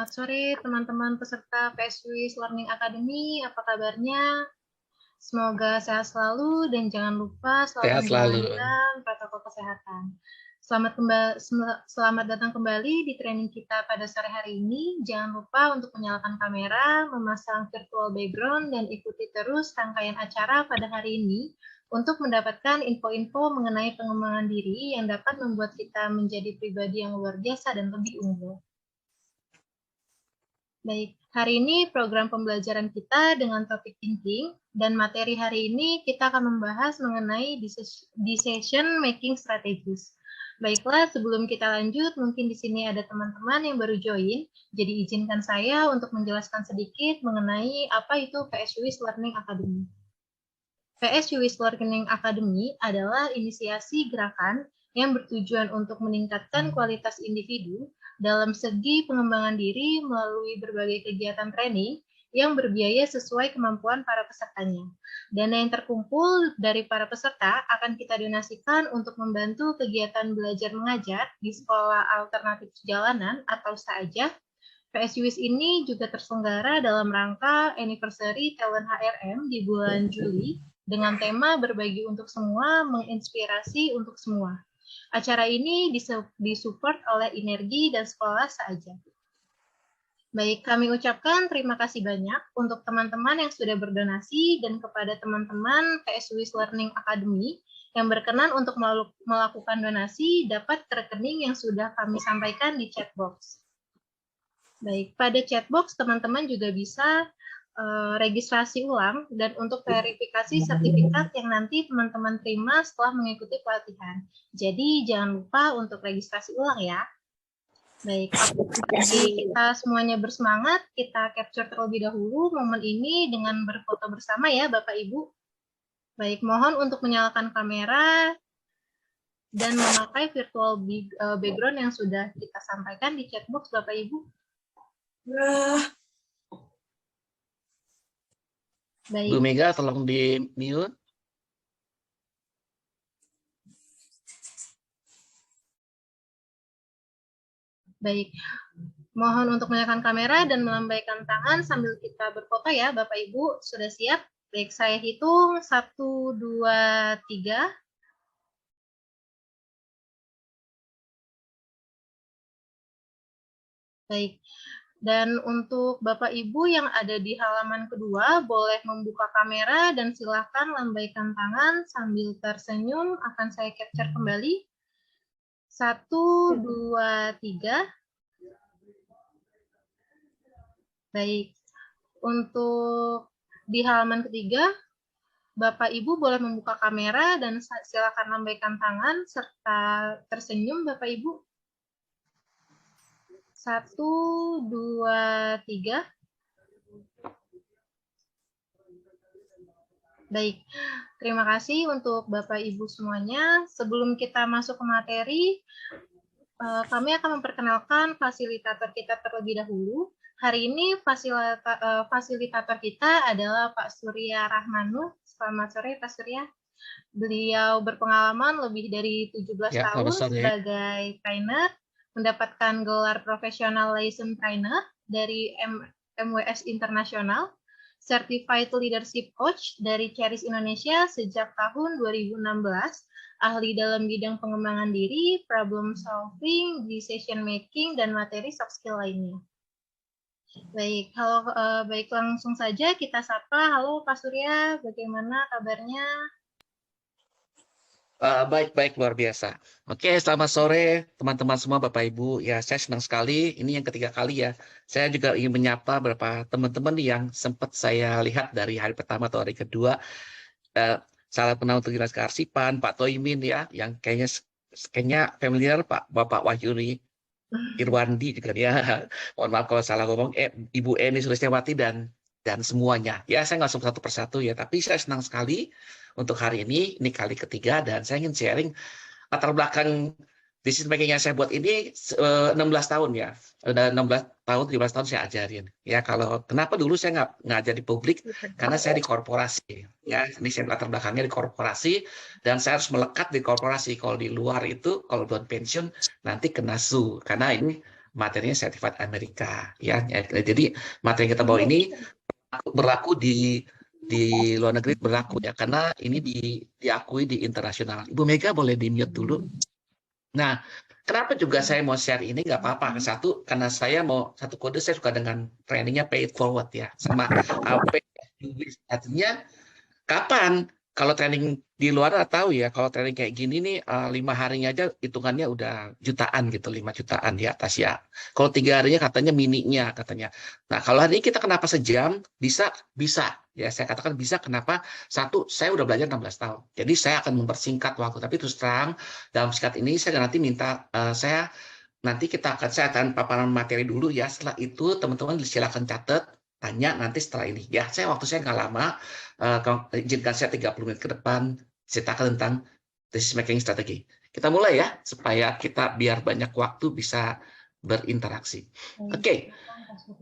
Selamat sore teman-teman peserta PSWIS Learning Academy, apa kabarnya? Semoga sehat selalu dan jangan lupa selalu Sehat selalu. menjalankan protokol kesehatan. Selamat datang kembali di training kita pada sore hari ini. Jangan lupa untuk menyalakan kamera, memasang virtual background, dan ikuti terus rangkaian acara pada hari ini untuk mendapatkan info-info mengenai pengembangan diri yang dapat membuat kita menjadi pribadi yang luar biasa dan lebih unggul. Baik, hari ini program pembelajaran kita dengan topik thinking, dan materi hari ini kita akan membahas mengenai decision making strategies. Baiklah, sebelum kita lanjut, mungkin di sini ada teman-teman yang baru join, jadi izinkan saya untuk menjelaskan sedikit mengenai apa itu PSWIS Learning Academy. PSWIS Learning Academy adalah inisiasi gerakan yang bertujuan untuk meningkatkan kualitas individu dalam segi pengembangan diri melalui berbagai kegiatan training yang berbiaya sesuai kemampuan para pesertanya. Dana yang terkumpul dari para peserta akan kita donasikan untuk membantu kegiatan belajar mengajar di sekolah alternatif jalanan atau saja. PSWIS ini juga terselenggara dalam rangka anniversary Talent HRM di bulan Juli dengan tema berbagi untuk semua, menginspirasi untuk semua. Acara ini disupport oleh Inergi dan sekolah saja. Baik, kami ucapkan terima kasih banyak untuk teman-teman yang sudah berdonasi dan kepada teman-teman PSWIS Learning Academy yang berkenan untuk melakukan donasi dapat ke rekening yang sudah kami sampaikan di chat box. Baik, pada chat box teman-teman juga bisa registrasi ulang dan untuk verifikasi sertifikat yang nanti teman-teman terima setelah mengikuti pelatihan. Jadi jangan lupa untuk registrasi ulang ya. Baik, jadi kita semuanya bersemangat, kita capture terlebih dahulu momen ini dengan berfoto bersama ya Bapak Ibu. Baik, mohon untuk menyalakan kamera dan memakai virtual background yang sudah kita sampaikan di chat box Bapak Ibu. Baik. Bu Mega, tolong di mute. Baik, mohon untuk menyalakan kamera dan melambaikan tangan sambil kita berfoto ya, Bapak Ibu. Sudah siap? Baik, saya hitung 1, 2, 3. Baik, dan untuk Bapak Ibu yang ada di halaman kedua, boleh membuka kamera dan silakan lambaikan tangan sambil tersenyum. Akan saya capture kembali. 1, 2, 3. Baik, untuk di halaman ketiga, Bapak Ibu boleh membuka kamera dan silakan lambaikan tangan serta tersenyum Bapak Ibu. 1, 2, 3. Baik, terima kasih untuk Bapak Ibu semuanya. Sebelum kita masuk ke materi, kami akan memperkenalkan fasilitator kita terlebih dahulu. Hari ini fasilitator kita adalah Pak Surya Rahmanu. Selamat sore Pak Surya. Beliau berpengalaman lebih dari 17 tahun sebagai trainer, mendapatkan gelar profesional license trainer dari MWS Internasional, Certified Leadership Coach dari Ceris Indonesia sejak tahun 2016, ahli dalam bidang pengembangan diri, problem solving, decision making, dan materi soft skill lainnya. Baik, baik langsung saja kita sapa. Halo Pak Surya, bagaimana kabarnya? Baik, luar biasa. Oke, selamat sore teman-teman semua, Bapak Ibu. Ya, saya senang sekali. Ini yang ketiga kali ya. Saya juga ingin menyapa beberapa teman-teman yang sempat saya lihat dari hari pertama atau hari kedua. Salam kenal untuk Dinas Kearsipan, Pak Toimin ya, yang kayaknya familiar Pak Bapak Wahyuni Irwandi juga ya. Mohon maaf kalau salah ngomong. Ibu Eni Sulistiawati dan semuanya. Ya, saya nggak satu persatu ya, tapi saya senang sekali untuk hari ini kali ketiga, dan saya ingin sharing latar belakang decision making yang saya buat ini 16 tahun ya. Udah 16 tahun, 17 tahun saya ajarin. Ya, kalau kenapa dulu saya nggak ngajar di publik? Karena saya di korporasi. Ya, ini saya latar belakangnya di korporasi, dan saya harus melekat di korporasi. Kalau di luar itu, kalau belum pensiun, nanti kena su. Karena ini materinya Certified Amerika ya. Jadi materi yang kita bawa ini berlaku di luar negeri, berlaku ya, karena ini diakui di internasional. Ibu Mega boleh di-mute dulu. Nah, kenapa juga saya mau share ini? Nggak apa-apa. Satu, karena saya mau satu kode, saya suka dengan trainingnya pay it forward ya, sama pay as you wish. Artinya kapan? Kalau training di luar tahu ya, kalau training kayak gini nih 5 harinya aja hitungannya udah jutaan gitu, 5 jutaan di atas ya. Kalau 3 harinya katanya mininya katanya. Nah kalau hari ini kita kenapa sejam? Bisa ya, saya katakan bisa. Kenapa? Satu, saya udah belajar 16 tahun. Jadi saya akan mempersingkat waktu. Tapi terus terang dalam singkat ini saya nanti minta saya saya akan paparan materi dulu ya. Setelah itu teman-teman silakan catat, tanya nanti setelah ini ya. Waktu saya nggak lama, izinkan saya 30 menit ke depan ceritakan tentang decision making strategi. Kita mulai ya, supaya kita biar banyak waktu bisa berinteraksi. Oke.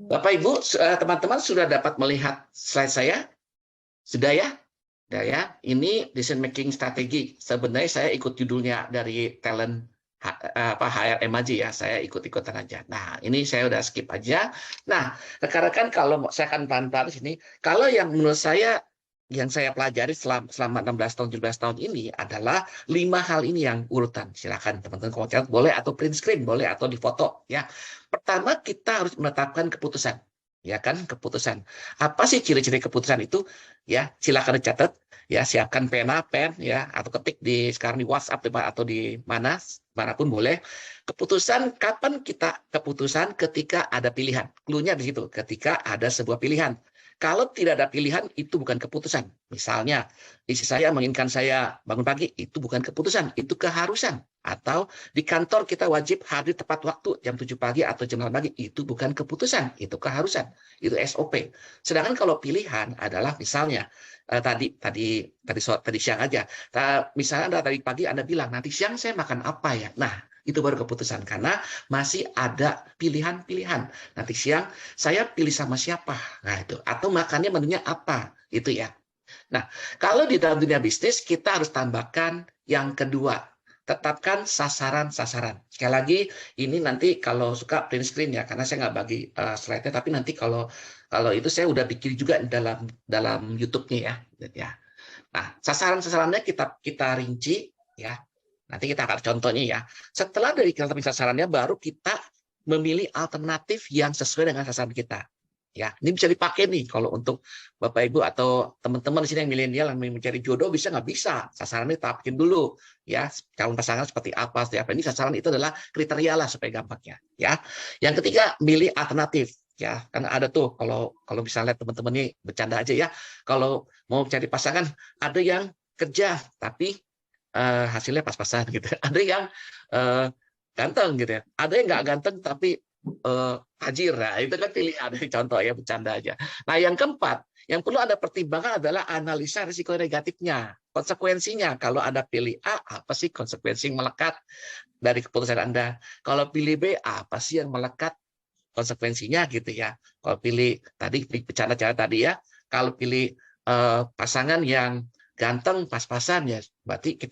Bapak Ibu, teman-teman sudah dapat melihat slide saya? Sudah ya? Sudah ya. Ini decision making strategi. Sebenarnya saya ikut judulnya dari talent HRM aja ya, saya ikut-ikutan aja. Nah, ini saya udah skip aja. Nah, rekan-rekan, kalau saya akan pelan-pelan di sini, kalau yang menurut saya yang saya pelajari selama 16 tahun 17 tahun ini adalah 5 hal ini yang urutan. Silakan teman-teman kalau catat boleh, atau print screen boleh, atau di foto ya. Pertama, kita harus menetapkan keputusan. Ya kan, keputusan. Apa sih ciri-ciri keputusan itu? Ya, silakan dicatat. Ya, siapkan pena, pen ya, atau ketik sekarang di WhatsApp atau di manapun boleh. Keputusan, kapan kita keputusan? Ketika ada pilihan. Clue-nya di situ, ketika ada sebuah pilihan. Kalau tidak ada pilihan, itu bukan keputusan. Misalnya, istri saya menginginkan saya bangun pagi, itu bukan keputusan, itu keharusan. Atau di kantor kita wajib hadir tepat waktu, jam 7 pagi atau jam 8 pagi, itu bukan keputusan, itu keharusan, itu SOP. Sedangkan kalau pilihan adalah misalnya, tadi siang aja, misalnya tadi pagi Anda bilang, nanti siang saya makan apa ya? Nah, itu baru keputusan, karena masih ada pilihan-pilihan. Nanti siang saya pilih sama siapa, nah itu, atau makannya menunya apa, itu ya. Nah, kalau di dalam dunia bisnis kita harus tambahkan yang kedua, tetapkan sasaran-sasaran. Sekali lagi, ini nanti kalau suka print screen ya, karena saya nggak bagi slide-nya, tapi nanti kalau itu saya udah bikin juga dalam YouTube-nya ya. Nah, sasaran-sasarannya kita rinci ya. Nanti kita akan contohnya ya. Setelah dari kita sasarannya, baru kita memilih alternatif yang sesuai dengan sasaran kita. Ya, ini bisa dipakai nih kalau untuk Bapak Ibu atau teman-teman di sini yang milenial yang mencari jodoh, nggak bisa. Sasarannya tetapin dulu ya. Calon pasangan seperti apa, Ini sasaran itu adalah kriteria lah supaya gampangnya ya. Yang ketiga, milih alternatif ya. Karena ada tuh kalau misalnya teman-teman ini bercanda aja ya. Kalau mau cari pasangan, ada yang kerja tapi hasilnya pas-pasan gitu. Ada yang ganteng gitu ya. Ada yang nggak ganteng tapi tajir. Nah, itu kan pilihan, contoh ya, bercanda aja. Nah, yang keempat, yang perlu Anda pertimbangkan adalah analisa risiko negatifnya, konsekuensinya. Kalau Anda pilih A, apa sih konsekuensi yang melekat dari keputusan Anda? Kalau pilih B, apa sih yang melekat konsekuensinya gitu ya? Kalau pilih tadi bercanda-canda tadi ya, kalau pilih pasangan yang ganteng pas-pasan ya, berarti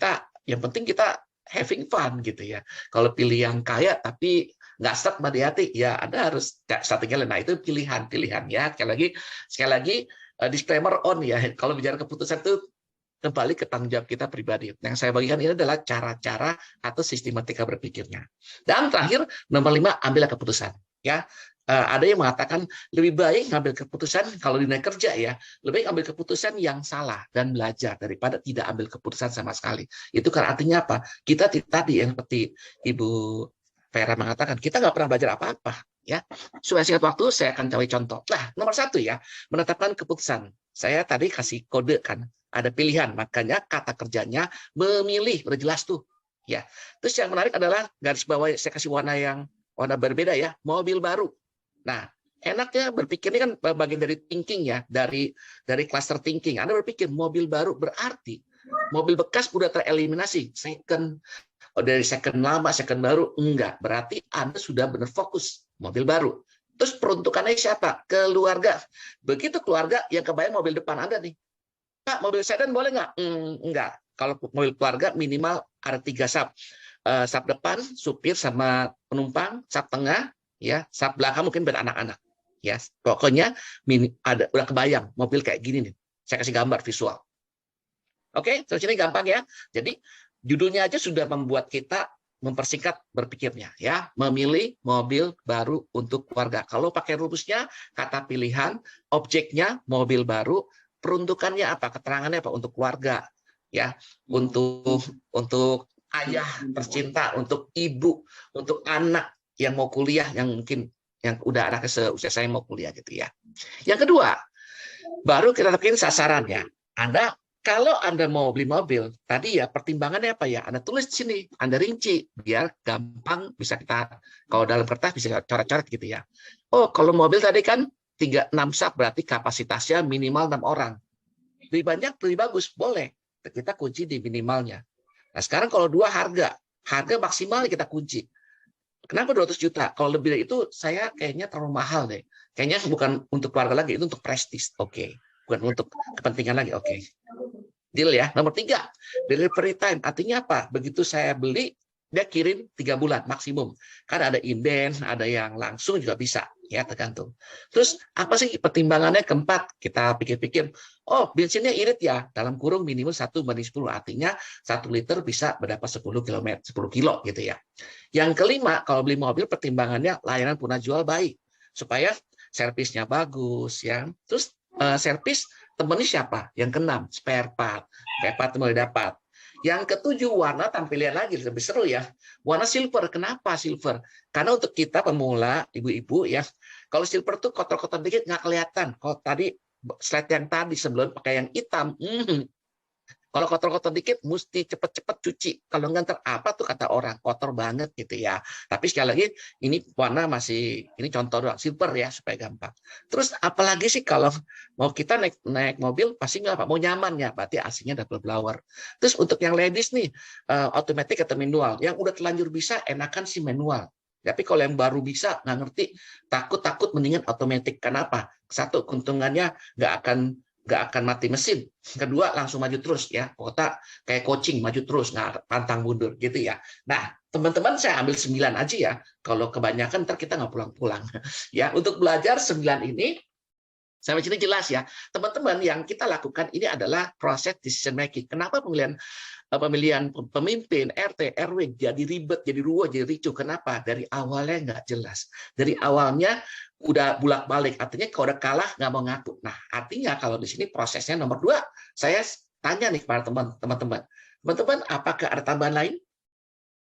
yang penting kita having fun gitu ya. Kalau pilih yang kaya tapi nggak stuck di hati, ya Anda harus strategi lain. Nah, itu pilihan ya. Sekali lagi disclaimer on ya. Kalau bicara keputusan itu kembali ke tanggung jawab kita pribadi. Yang saya bagikan ini adalah cara-cara atau sistematika berpikirnya. Dan terakhir, nomor 5, ambil keputusan. Ya, ada yang mengatakan lebih baik ngambil keputusan kalau di dunia kerja ya, lebih baik ambil keputusan yang salah dan belajar daripada tidak ambil keputusan sama sekali. Itu kan artinya apa? Kita tadi yang seperti Ibu Vera mengatakan, kita nggak pernah belajar apa-apa. Ya, supaya singkat waktu saya akan cari contoh. Nah, nomor 1 ya, menetapkan keputusan. Saya tadi kasih kode kan, ada pilihan, makanya kata kerjanya memilih, udah jelas tuh. Ya, terus yang menarik adalah garis bawah saya kasih warna berbeda ya, mobil baru. Nah, enaknya berpikir ini kan bagian dari thinking ya, dari cluster thinking. Anda berpikir mobil baru berarti mobil bekas udah tereliminasi, dari second lama, second baru, enggak. Berarti Anda sudah benar fokus mobil baru. Terus peruntukannya siapa? Keluarga. Begitu keluarga, yang kebayang mobil depan Anda nih. Pak, mobil sedan boleh nggak? Enggak. Kalau mobil keluarga minimal ada 3 sub. Sub depan, supir sama penumpang. Sub tengah, ya. Saat belakang mungkin beranak-anak, ya. Pokoknya udah kebayang mobil kayak gini nih. Saya kasih gambar visual. Oke, terus ini gampang ya. Jadi judulnya aja sudah membuat kita mempersingkat berpikirnya, ya. Memilih mobil baru untuk keluarga. Kalau pakai rumusnya, kata pilihan, objeknya mobil baru, peruntukannya apa? Keterangannya apa? Untuk keluarga, ya. Untuk ayah tercinta, untuk ibu, untuk anak yang mau kuliah, yang mungkin yang udah anaknya seusia saya mau kuliah gitu ya. Yang kedua, baru kita bikin sasarannya. Kalau Anda mau beli mobil, tadi ya pertimbangannya apa ya? Anda tulis di sini, Anda rinci, biar gampang bisa kita, kalau dalam kertas bisa coret-coret gitu ya. Oh, kalau mobil tadi kan 36 sak, berarti kapasitasnya minimal 6 orang. Lebih banyak, lebih bagus, boleh. Kita kunci di minimalnya. Nah, sekarang kalau dua harga maksimal kita kunci. Kenapa 200 juta? Kalau lebih dari itu, saya kayaknya terlalu mahal deh. Kayaknya bukan untuk keluarga lagi, itu untuk prestis. Oke. Bukan untuk kepentingan lagi. Oke. Deal ya. Nomor 3, delivery time. Artinya apa? Begitu saya beli, dia kirim 3 bulan maksimum. Karena ada inden, ada yang langsung juga bisa. Ya, tergantung. Terus, apa sih pertimbangannya? Keempat, kita pikir-pikir, oh, bensinnya irit ya. Dalam kurung minimum 1/10. Artinya 1 liter bisa berdapat 10 kilo gitu ya. Yang kelima, kalau beli mobil, pertimbangannya layanan punah jual baik. Supaya servisnya bagus. Ya. Terus, servis temennya siapa? Yang keenam, spare part. Spare part mulai dapat. Yang ketujuh, warna tampilan lagi lebih seru ya. Warna silver. Kenapa silver? Karena untuk kita pemula, ibu-ibu ya, kalau silver tuh kotor-kotor dikit nggak kelihatan. Kalau tadi slide yang tadi sebelum pakai yang hitam, kalau kotor-kotor dikit, mesti cepet-cepet cuci. Kalau nggak ntar apa tuh kata orang, kotor banget gitu ya. Tapi sekali lagi, ini warna masih, ini contoh doang, silver ya, supaya gampang. Terus apalagi sih kalau mau kita naik mobil, pasti nggak apa, mau nyaman ya, berarti AC-nya double blower. Terus untuk yang ladies nih, automatic atau manual. Yang udah terlanjur bisa, enakan sih manual. Tapi kalau yang baru bisa, nggak ngerti, takut mendingan automatic. Kenapa? Satu, keuntungannya nggak akan mati mesin. Kedua, langsung maju terus ya. Kota kayak coaching, maju terus, nggak pantang mundur gitu ya. Nah, teman-teman saya ambil 9 aja ya. Kalau kebanyakan ntar kita nggak pulang-pulang. Ya, untuk belajar 9 ini sampai sini jelas ya. Teman-teman, yang kita lakukan ini adalah proses decision making. Kenapa pemilihan pemimpin RT RW jadi ribet, jadi ruwet, jadi ricuh? Kenapa? Dari awalnya nggak jelas. Dari awalnya udah bulak-balik. Artinya kalau udah kalah nggak mau ngaku. Nah, artinya kalau di sini prosesnya nomor 2, saya tanya nih kepada teman-teman. Teman-teman, apakah ada tambahan lain?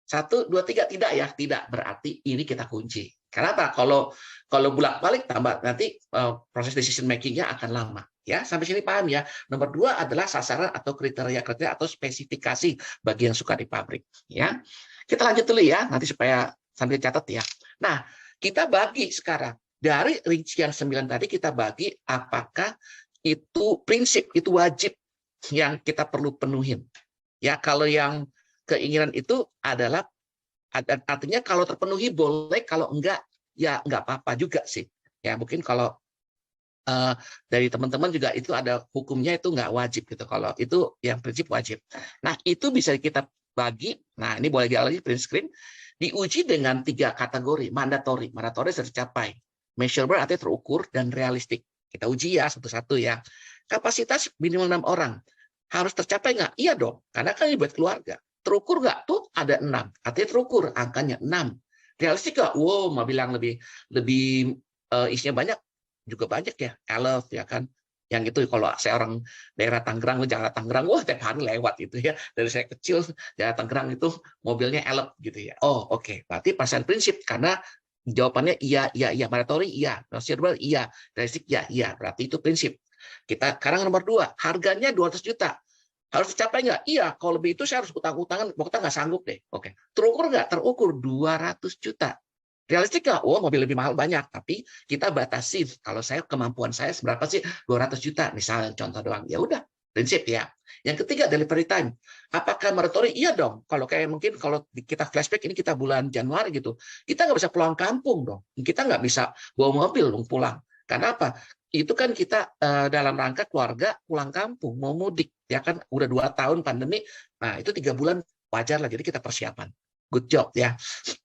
1, 2, 3, tidak ya? Tidak. Berarti ini kita kunci. Kenapa? Kalau bolak-balik tambah nanti proses decision making-nya akan lama. Ya, sampai sini paham ya. Nomor 2 adalah sasaran atau kriteria atau spesifikasi bagi yang suka di pabrik. Ya, kita lanjut dulu ya, nanti supaya sambil catat ya. Nah, kita bagi sekarang dari rincian 9 tadi kita bagi apakah itu prinsip, itu wajib yang kita perlu penuhin. Ya, kalau yang keinginan itu adalah artinya kalau terpenuhi boleh, kalau enggak ya enggak apa-apa juga sih. Ya mungkin kalau dari teman-teman juga itu ada hukumnya, itu enggak wajib gitu. Kalau itu yang prinsip wajib. Nah, itu bisa kita bagi. Nah, ini boleh dialih print screen. Diuji dengan 3 kategori. Mandatory sudah tercapai. Measurable artinya terukur dan realistik. Kita uji ya satu-satu ya. Kapasitas minimal 6 orang. Harus tercapai nggak? Iya dong. Karena kan ini buat keluarga. Terukur nggak? Tuh ada 6. Artinya terukur, angkanya 6. Realistik nggak? Wow, mobil yang lebih isinya banyak, juga banyak ya. Elf ya kan. Yang itu kalau saya orang daerah Tangerang, Jakarta Tangerang, wah tiap hari lewat itu ya. Dari saya kecil, daerah Tangerang itu mobilnya Elf gitu ya. Oh oke. Berarti pasangan prinsip, karena jawabannya iya. Mandatory iya. Measurable iya. Realistik iya. Berarti itu prinsip. Kita sekarang nomor 2, harganya 200 juta. Harus dicapai nggak? Iya, kalau lebih itu saya harus utang-utangan, pokoknya nggak sanggup deh. Oke. Terukur nggak? Terukur 200 juta. Realistik nggak? Oh, mobil lebih mahal banyak, tapi kita batasi. Kalau kemampuan saya seberapa sih? 200 juta, misalnya contoh doang. Ya udah, prinsip ya. Yang ketiga, delivery time. Apakah mandatory? Iya dong. Kalau kayak mungkin kalau kita flashback, ini kita bulan Januari gitu, kita nggak bisa pulang kampung dong. Kita nggak bisa bawa mobil dong pulang. Karena apa? Itu kan kita dalam rangka keluarga pulang kampung, mau mudik. Ya kan udah 2 tahun pandemi, nah itu 3 bulan wajar lah, jadi kita persiapan. Good job ya.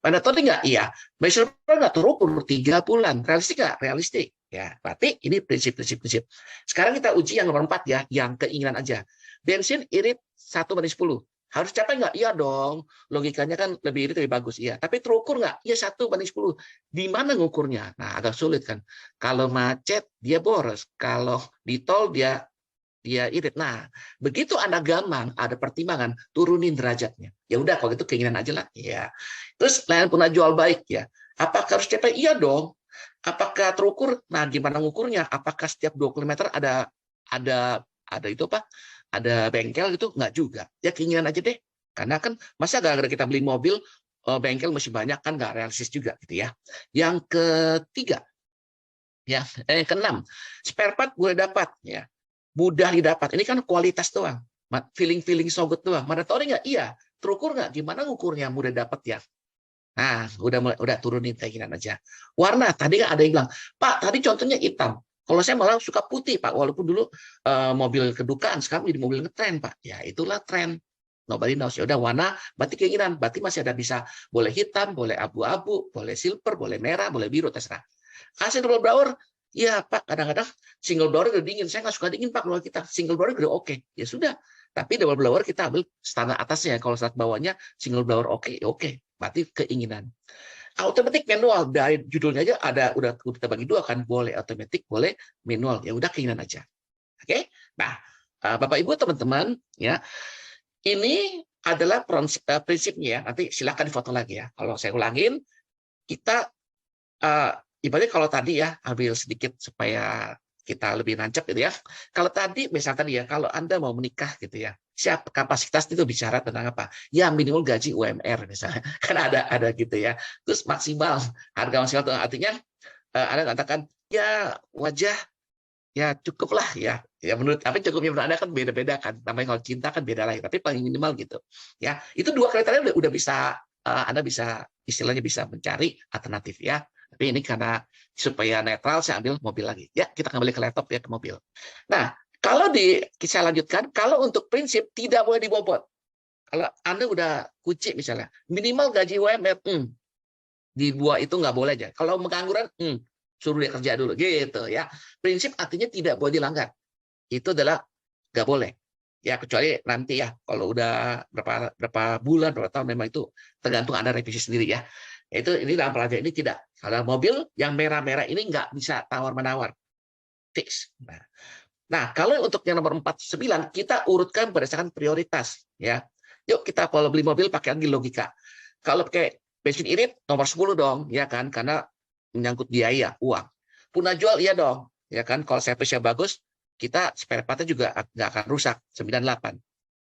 Mandatory nggak? Iya. Measurable nggak? Terukur 3 bulan. Realistik nggak? Realistik. Ya, berarti ini prinsip-prinsip. Sekarang kita uji yang nomor 4 ya, yang keinginan aja. Bensin irit 1/10. Harus capai nggak? Iya dong. Logikanya kan lebih irit lebih bagus. Iya. Tapi terukur nggak? Iya 1/10. Di mana ngukurnya? Nah, agak sulit kan. Kalau macet dia boros. Kalau di tol dia irit. Nah, begitu Anda gampang, ada pertimbangan, turunin derajatnya. Ya udah, kalau gitu keinginan aja lah. Ya. Terus layanan punah jual baik ya. Apakah harus capai? Iya dong. Apakah terukur? Nah, gimana ngukurnya? Apakah setiap 20 meter ada itu apa? Ada bengkel gitu? Enggak juga. Ya keinginan aja deh. Karena kan masa gara-gara kita beli mobil, bengkel masih banyak kan nggak realistis juga gitu ya. Yang ketiga, ya, yang keenam, spare part boleh dapat ya. Mudah didapat. Ini kan kualitas doang. Feeling so good doang. Mandatory nggak? Iya. Terukur nggak? Gimana ngukurnya? Mudah dapat ya. Nah, udah turunin keinginan aja. Warna, tadi kan ada yang bilang, Pak, tadi contohnya hitam. Kalau saya malah suka putih, Pak. Walaupun dulu mobil kedukaan, sekarang jadi mobil ngetren, Pak. Ya, itulah tren. Nobody knows. Ya udah warna, berarti keinginan. Berarti masih ada bisa boleh hitam, boleh abu-abu, boleh silver, boleh merah, boleh biru, terserah. AC double blower, ya Pak, kadang-kadang single blower udah dingin. Saya nggak suka dingin Pak kalau kita. Single blower udah oke. Ya sudah. Tapi double blower kita ambil standar atasnya. Kalau standar bawahnya single blower oke, ya oke. Berarti keinginan. Automatic manual, dari judulnya aja udah kita bagi dua kan. Boleh automatic, boleh manual. Ya udah keinginan aja. Oke? Nah, Bapak Ibu teman-teman, ya. Ini adalah prinsipnya ya. Nanti silakan difoto lagi ya. Kalau saya ulangin, kita ibaratnya kalau tadi ya, ambil sedikit supaya kita lebih nancep gitu ya. Kalau tadi, misalnya tadi ya, kalau Anda mau menikah gitu ya, siap kapasitas itu bicara tentang apa? Ya minimal gaji UMR misalnya, kan ada gitu ya. Terus maksimal, harga maksimal itu artinya Anda katakan ya wajah ya cukup lah ya. Ya menurut tapi cukupnya menurut Anda kan beda-beda kan. Namanya kalau cinta kan beda lagi, tapi paling minimal gitu. Ya, itu 2 kriteria udah bisa Anda bisa istilahnya bisa mencari alternatif ya. Tapi ini karena supaya netral, saya ambil mobil lagi. Ya, kita kembali ke laptop ya, ke mobil. Nah, kalau saya lanjutkan, kalau untuk prinsip tidak boleh dibobot. Kalau Anda udah kunci misalnya, minimal gaji UMR, di dua itu nggak boleh aja. Kalau pengangguran, suruh dia kerja dulu, gitu ya. Prinsip artinya tidak boleh dilanggar. Itu adalah nggak boleh. Ya, kecuali nanti ya, kalau udah berapa bulan, berapa tahun, memang itu tergantung Anda revisi sendiri ya. Ini dalam pelajaran ini tidak. Kalau mobil yang merah-merah ini nggak bisa tawar-menawar. Fix. Nah, kalau untuk yang nomor 49, kita urutkan berdasarkan prioritas. Ya. Yuk kita kalau beli mobil pakai lagi logika. Kalau pakai bensin irit, nomor 10 dong. Ya kan, karena menyangkut biaya, uang. Punah jual, iya dong. Ya kan, kalau servisnya bagus, kita spare part-nya juga nggak akan rusak. 98.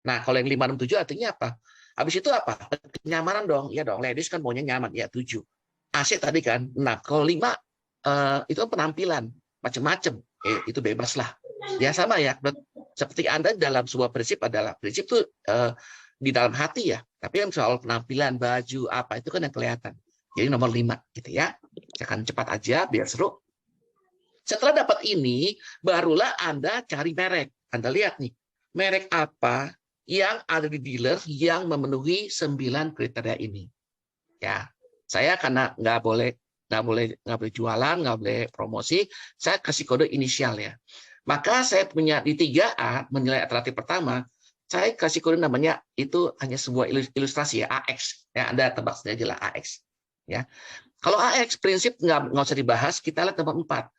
Nah, kalau yang 567 artinya apa? Habis itu apa? Kenyamanan dong. Ya dong, ladies kan maunya nyaman. Ya 7. AC tadi kan. Nah, kalau 5 itu penampilan. Macam-macam. Itu bebas lah. Ya sama ya. Seperti Anda dalam sebuah prinsip adalah prinsip itu di dalam hati ya. Tapi yang soal penampilan, baju, apa itu kan yang kelihatan. Jadi nomor 5 gitu ya. Saya akan cepat aja biar seru. Setelah dapat ini, barulah Anda cari merek. Anda lihat nih. Merek apa yang ada di dealer yang memenuhi 9 kriteria ini. Ya, saya karena nggak boleh jualan, nggak boleh promosi, saya kasih kode inisial ya. Maka saya punya di 3A menilai alternatif pertama, saya kasih kode namanya itu hanya sebuah ilustrasi ya, AX. Ya, Anda tebak sendiri aja lah AX. Ya. Kalau AX prinsip nggak usah dibahas, kita lihat nomor 4.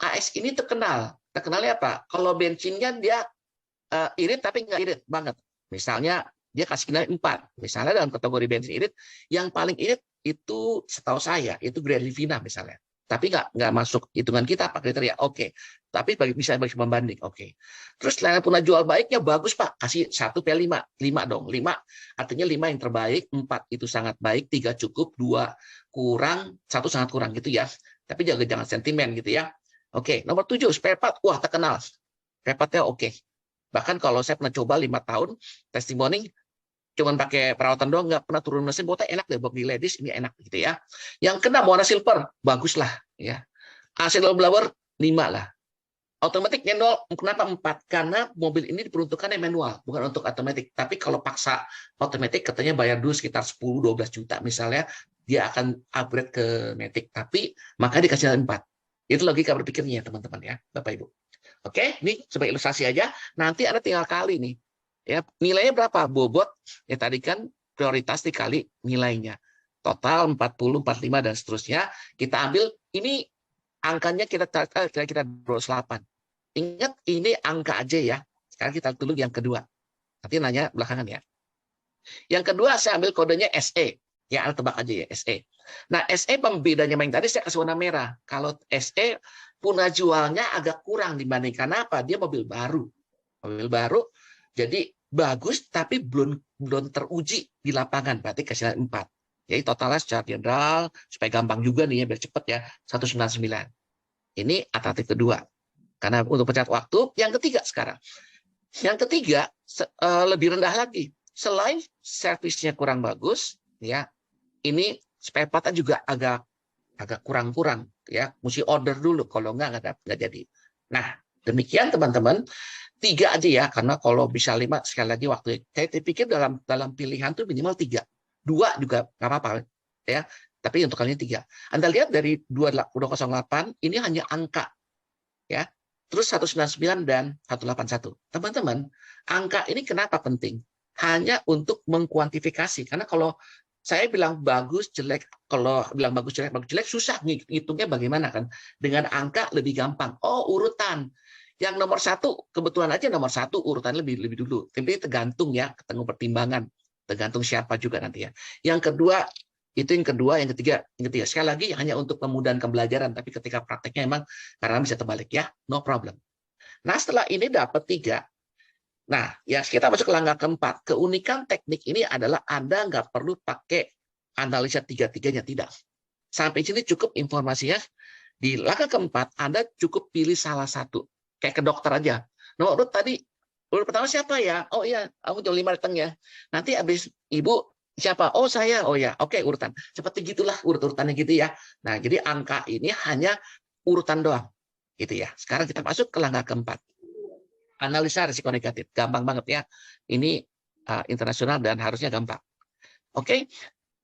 AX ini terkenal. Terkenalnya apa? Kalau bensinnya dia irit tapi nggak irit banget. Misalnya dia kasih nilai 4. Misalnya dalam kategori bensin irit, yang paling irit itu setahu saya itu Grandivina misalnya. Tapi nggak masuk hitungan kita Pak kriteria. Oke. Tapi bisa bagi pembanding. Oke. Terus layanan punah jual baiknya bagus Pak. Kasih 1/5. 5 dong. 5 artinya 5 yang terbaik, 4 itu sangat baik, 3 cukup, 2 kurang, 1 sangat kurang gitu ya. Tapi jangan sentimen gitu ya. Oke, nomor 7 spare part. Wah, terkenal. Spare part-nya oke. Bahkan kalau saya pernah coba 5 tahun testimoni cuman pakai perawatan doang, nggak pernah turun mesin, botnya enak deh buat di ladies, ini enak gitu ya. Yang kena warna silver, bagus lah ya. AC double blower 5 lah. Otomatiknya 0, kenapa 4? Karena mobil ini diperuntukkannya manual, bukan untuk otomatis. Tapi kalau paksa otomatis katanya bayar dulu sekitar 10-12 juta misalnya, dia akan upgrade ke Matic. Tapi maka dikasih 4. Itu logika berpikirnya teman-teman ya, Bapak Ibu. Oke, ini sebagai ilustrasi aja. Nanti Anda tinggal kali nih. Ya, nilainya berapa? Bobot ya tadi kan prioritas dikali nilainya. Total 40, 45 dan seterusnya. Kita ambil ini angkanya kita kira-kira 28. Ingat ini angka aja ya. Sekarang kita tulis yang kedua. Nanti nanya belakangan ya. Yang kedua saya ambil kodenya SE. Ya, Anda tebak aja ya, SE. Nah, SE pembedanya yang tadi saya kasih warna merah. Kalau SE punah jualnya agak kurang dibandingkan apa? Dia mobil baru. Mobil baru, jadi bagus tapi belum teruji di lapangan. Berarti kasih 4. Jadi totalnya secara general, supaya gampang juga nih ya, biar cepat ya, 199. Ini alternatif kedua. Karena untuk pencet waktu, yang ketiga sekarang. Yang ketiga, lebih rendah lagi. Selain servisnya kurang bagus, ya, ini spare part juga agak kurang-kurang. Ya, mesti order dulu, kalau nggak jadi. Nah, demikian teman-teman. 3 aja ya, karena kalau bisa 5, sekali lagi waktu. Saya pikir dalam pilihan tuh minimal 3. 2 juga nggak apa-apa. Ya, tapi untuk kali ini 3. Anda lihat dari 208, ini hanya angka. Ya, terus 199 dan 181. Teman-teman, angka ini kenapa penting? Hanya untuk mengkuantifikasi. Karena kalau saya bilang bagus, jelek, kalau bilang bagus, jelek, susah ngitungnya bagaimana kan? Dengan angka lebih gampang. Oh, urutan. Yang nomor 1, kebetulan aja nomor 1 urutan lebih dulu. Tapi tergantung ya, ketemu pertimbangan. Tergantung siapa juga nanti ya. Yang kedua, itu yang kedua, yang ketiga. Sekali lagi hanya untuk kemudahan pembelajaran, tapi ketika prakteknya emang karena bisa terbalik ya, no problem. Nah, setelah ini dapat 3. Nah, ya kita masuk ke langkah keempat. Keunikan teknik ini adalah Anda nggak perlu pakai analisa 3-3-nya, tidak. Sampai sini cukup informasinya. Di langkah keempat, Anda cukup pilih salah satu. Kayak ke dokter aja. Nomor urut tadi, urut pertama siapa ya? Oh iya, aku jam 5 datang ya. Nanti habis ibu siapa? Oh saya. Oh ya, oke urutan. Seperti gitulah urut-urutannya gitu ya. Nah, jadi angka ini hanya urutan doang. Gitu ya. Sekarang kita masuk ke langkah keempat. Analisa risiko negatif. Gampang banget ya. Ini internasional dan harusnya gampang. Oke.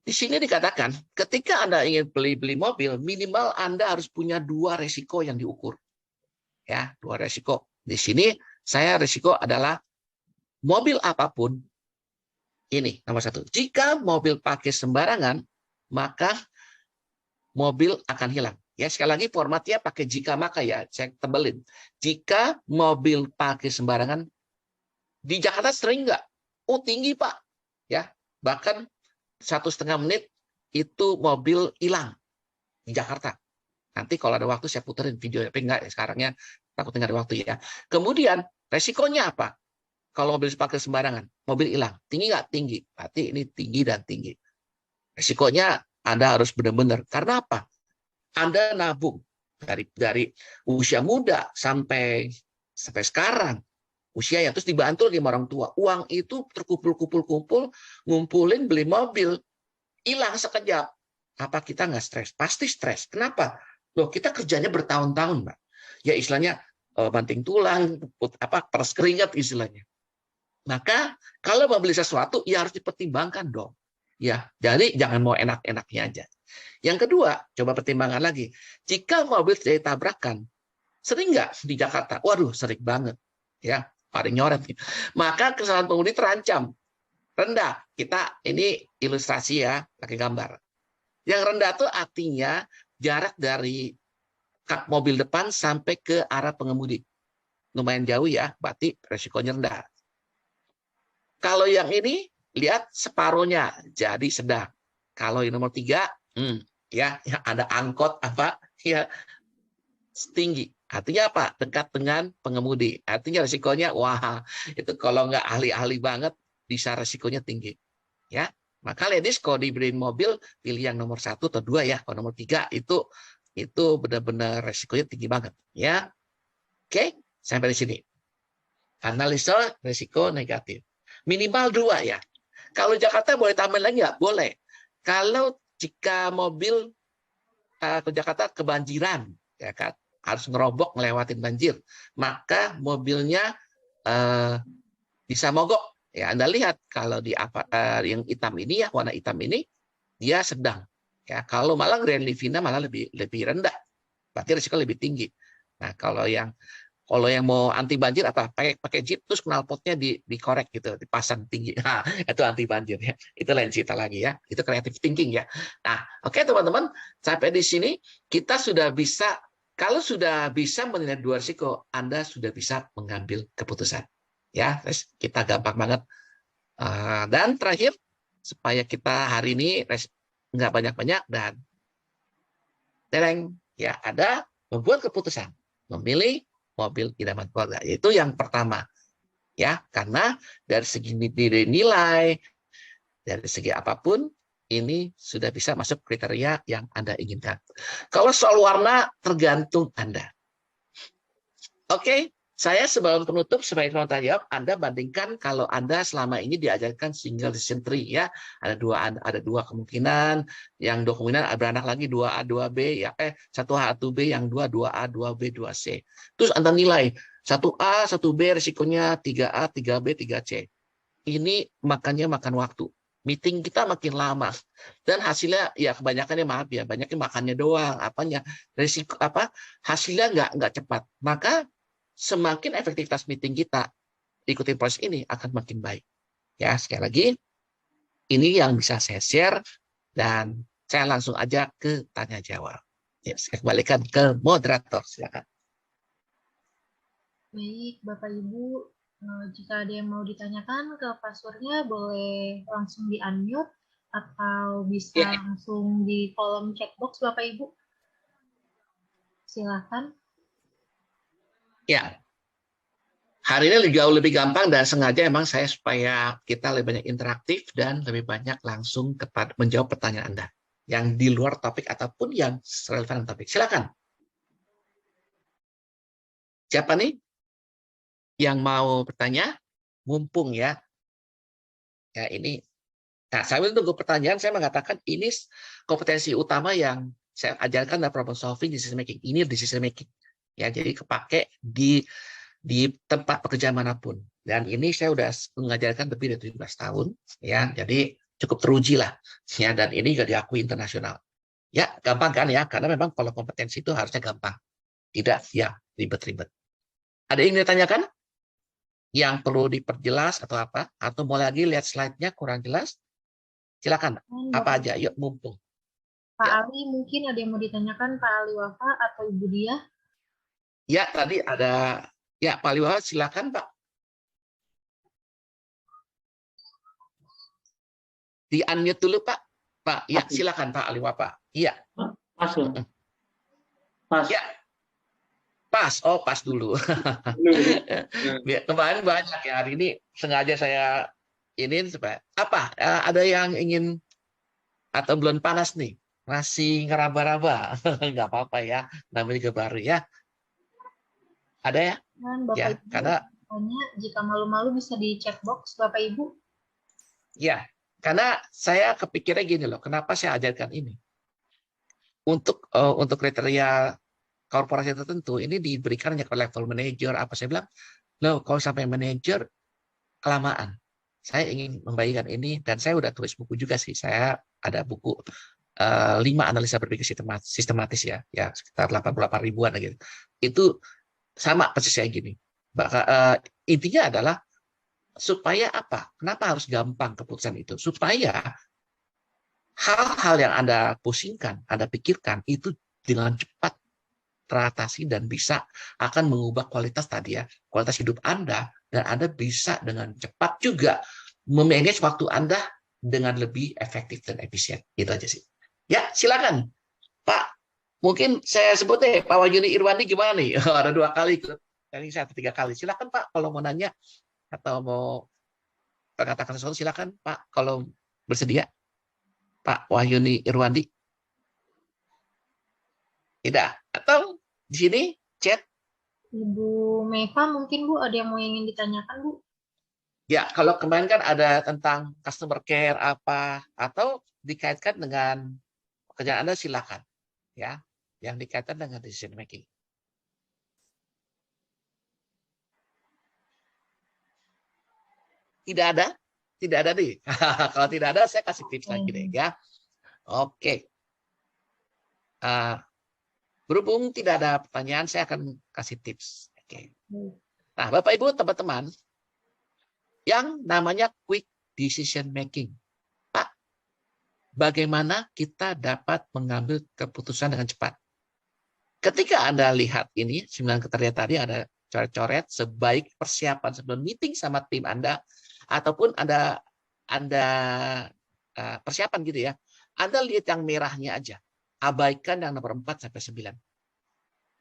Di sini dikatakan, ketika Anda ingin beli mobil, minimal Anda harus punya 2 risiko yang diukur. Ya, 2 risiko. Di sini saya risiko adalah mobil apapun ini nomor 1. Jika mobil pakai sembarangan, maka mobil akan hilang. Ya, sekali lagi formatnya pakai jika maka ya, saya tebelin. Jika mobil pakai sembarangan, di Jakarta sering nggak? Oh tinggi Pak. Ya, bahkan 1,5 menit itu mobil hilang di Jakarta. Nanti kalau ada waktu saya puterin video, tapi enggak ya sekarangnya takut nggak ada waktu ya. Kemudian resikonya apa? Kalau mobil pakai sembarangan, mobil hilang. Tinggi nggak? Tinggi. Berarti ini tinggi dan tinggi. Resikonya Anda harus benar-benar. Karena apa? Anda nabung dari usia muda sampai sekarang. Usia yang terus dibantu lagi sama orang tua. Uang itu terkumpul, ngumpulin beli mobil. Hilang sekejap. Apa kita nggak stres? Pasti stres. Kenapa? Loh, kita kerjanya bertahun-tahun, Mbak. Ya istilahnya banting tulang, peres keringat istilahnya. Maka kalau mau beli sesuatu ya harus dipertimbangkan dong. Ya, jadi jangan mau enak-enaknya aja. Yang kedua, coba pertimbangkan lagi. Jika mobil terjadi tabrakan, sering nggak di Jakarta? Waduh, sering banget. Ya, paling nyoret. Maka kesalahan pengemudi terancam. Rendah. Kita ini ilustrasi ya, pakai gambar. Yang rendah itu artinya jarak dari kap mobil depan sampai ke arah pengemudi. Lumayan jauh ya, berarti resikonya rendah. Kalau yang ini, lihat separohnya, jadi sedang. Kalau yang nomor 3, ya ada angkot apa ya tinggi. Artinya apa? Dekat dengan pengemudi. Artinya resikonya, wah itu kalau nggak ahli-ahli banget, bisa resikonya tinggi. Ya, maka ladies kalau dibeliin mobil, pilih yang nomor 1 atau 2 ya. Kalau nomor 3 itu benar-benar resikonya tinggi banget. Ya, oke, sampai di sini. Analisa resiko negatif. Minimal 2 ya. Kalau Jakarta boleh tambahin lagi nggak? Boleh. Kalau jika mobil ke Jakarta kebanjiran, ya kan? harus ngerobok ngelewatin banjir, maka mobilnya bisa mogok. Ya, Anda lihat kalau di yang hitam ini ya, warna hitam ini dia sedang. Ya, kalau malah Grand Livina malah lebih rendah. Berarti risiko lebih tinggi. Nah, kalau yang mau anti banjir apa pakai jeep terus knalpotnya dikorek gitu, dipasang tinggi. Nah, itu anti banjir ya. Itu lain cerita lagi ya. Itu creative thinking ya. Nah, oke teman-teman, sampai di sini kita sudah bisa, kalau sudah bisa menilai dua risiko, Anda sudah bisa mengambil keputusan. Ya, kita gampang banget. Dan terakhir, supaya kita hari ini nggak banyak-banyak dan ya ada membuat keputusan, memilih mobil idaman keluarga. Itu yang pertama. Ya, karena dari segi nilai, dari segi apapun, ini sudah bisa masuk kriteria yang Anda inginkan. Kalau soal warna, tergantung Anda. Oke, saya sebelum penutup, sebagai penonton jawab, Anda bandingkan kalau Anda selama ini diajarkan single decision tree, ya, ada dua kemungkinan, yang dua kemungkinan beranak lagi 2A, 2B, ya, 1A, 1B, yang 2A, 2B, 2C. Terus Anda nilai 1A, 1B risikonya 3A, 3B, 3C. Ini makan waktu. Meeting kita makin lama dan hasilnya ya kebanyakannya maaf ya, banyaknya makannya doang, apanya risiko hasilnya nggak cepat. Maka semakin efektivitas meeting kita ikutin proses ini akan makin baik. Ya, sekali lagi, ini yang bisa saya share dan saya langsung aja ke tanya jawab. Ya, saya kembalikan ke moderator, silakan. Baik, Bapak Ibu, jika ada yang mau ditanyakan ke passwordnya boleh langsung di-unmute atau bisa langsung di kolom chatbox Bapak Ibu. Silakan. Ya, hari ini jauh lebih gampang dan sengaja emang saya supaya kita lebih banyak interaktif dan lebih banyak langsung menjawab pertanyaan Anda yang di luar topik ataupun yang relevan topik. Silakan. Siapa nih yang mau bertanya? Mumpung ya. Ya ini. Nah, sambil tunggu pertanyaan, saya mengatakan ini kompetensi utama yang saya ajarkan dalam problem solving, decision making. Ini decision making. Ya, jadi kepake di tempat pekerjaan manapun. Dan ini saya sudah mengajarkan lebih dari 17 tahun, ya. Jadi cukup teruji lah, ya. Dan ini juga diakui internasional. Ya, gampang kan ya? Karena memang kalau kompetensi itu harusnya gampang, tidak ya ribet-ribet. Ada yang ditanyakan? Yang perlu diperjelas atau apa? Atau mau lagi lihat slide-nya kurang jelas? Silakan. Apa aja? Yuk, mumpung. Pak Ali, mungkin ada yang mau ditanyakan Pak Ali Wafa atau Ibu Dia? Ya, tadi ada. Ya, Pak Ali Wafa, silakan Pak. Di-unmute dulu Pak. Pak, ya silakan Pak Ali Wafa. Iya. Pas. Pas. Ya. Pas. Oh, pas dulu. Kemarin banyak ya, hari ini sengaja saya ini supaya apa? Ada yang ingin atau belum panas nih? Masih ngeraba-raba. Nggak apa-apa ya. Namanya juga baru ya. Ada ya? Dan Bapak ya, Ibu, karena jika malu-malu bisa di chat box Bapak Ibu. Ya, karena saya kepikirnya gini loh, kenapa saya ajarkan ini? Untuk kriteria korporasi tertentu ini diberikan hanya ke level manager apa, saya bilang, loh kalau sampai manager kelamaan. Saya ingin membagikan ini dan saya udah tulis buku juga sih. Saya ada buku 5 analisa berpikir sistematis ya, sekitar 88 ribuan gitu. Itu sama persis saya gini. Intinya adalah supaya apa? Kenapa harus gampang keputusan itu? Supaya hal-hal yang Anda pusingkan, Anda pikirkan, itu dengan cepat teratasi dan bisa akan mengubah kualitas tadi ya, kualitas hidup Anda, dan Anda bisa dengan cepat juga memanage waktu Anda dengan lebih efektif dan efisien. Itu aja sih. Ya, silakan. Pak, mungkin saya sebut deh, Pak Wahyuni Irwandi gimana nih? Ada 2 kali, ini 3 kali. Silakan Pak, kalau mau nanya atau mau mengatakan sesuatu, silakan Pak, kalau bersedia. Pak Wahyuni Irwandi. Tidak. Atau di sini chat. Ibu Meva mungkin Bu, ada yang mau ingin ditanyakan Bu? Ya, kalau kemarin kan ada tentang customer care apa, atau dikaitkan dengan pekerjaan Anda, silakan. Ya, yang dikaitkan dengan decision making. Tidak ada? Tidak ada nih. Kalau tidak ada, saya kasih tips lagi deh ya. Oke. Berhubung tidak ada pertanyaan, saya akan kasih tips. Oke. Nah, Bapak Ibu, teman-teman, yang namanya quick decision making. Pak, bagaimana kita dapat mengambil keputusan dengan cepat? Ketika Anda lihat ini, 9 kriteria tadi ada coret-coret sebaik persiapan sebelum meeting sama tim Anda, ataupun Anda persiapan gitu ya. Anda lihat yang merahnya aja. Abaikan yang nomor 4 sampai 9.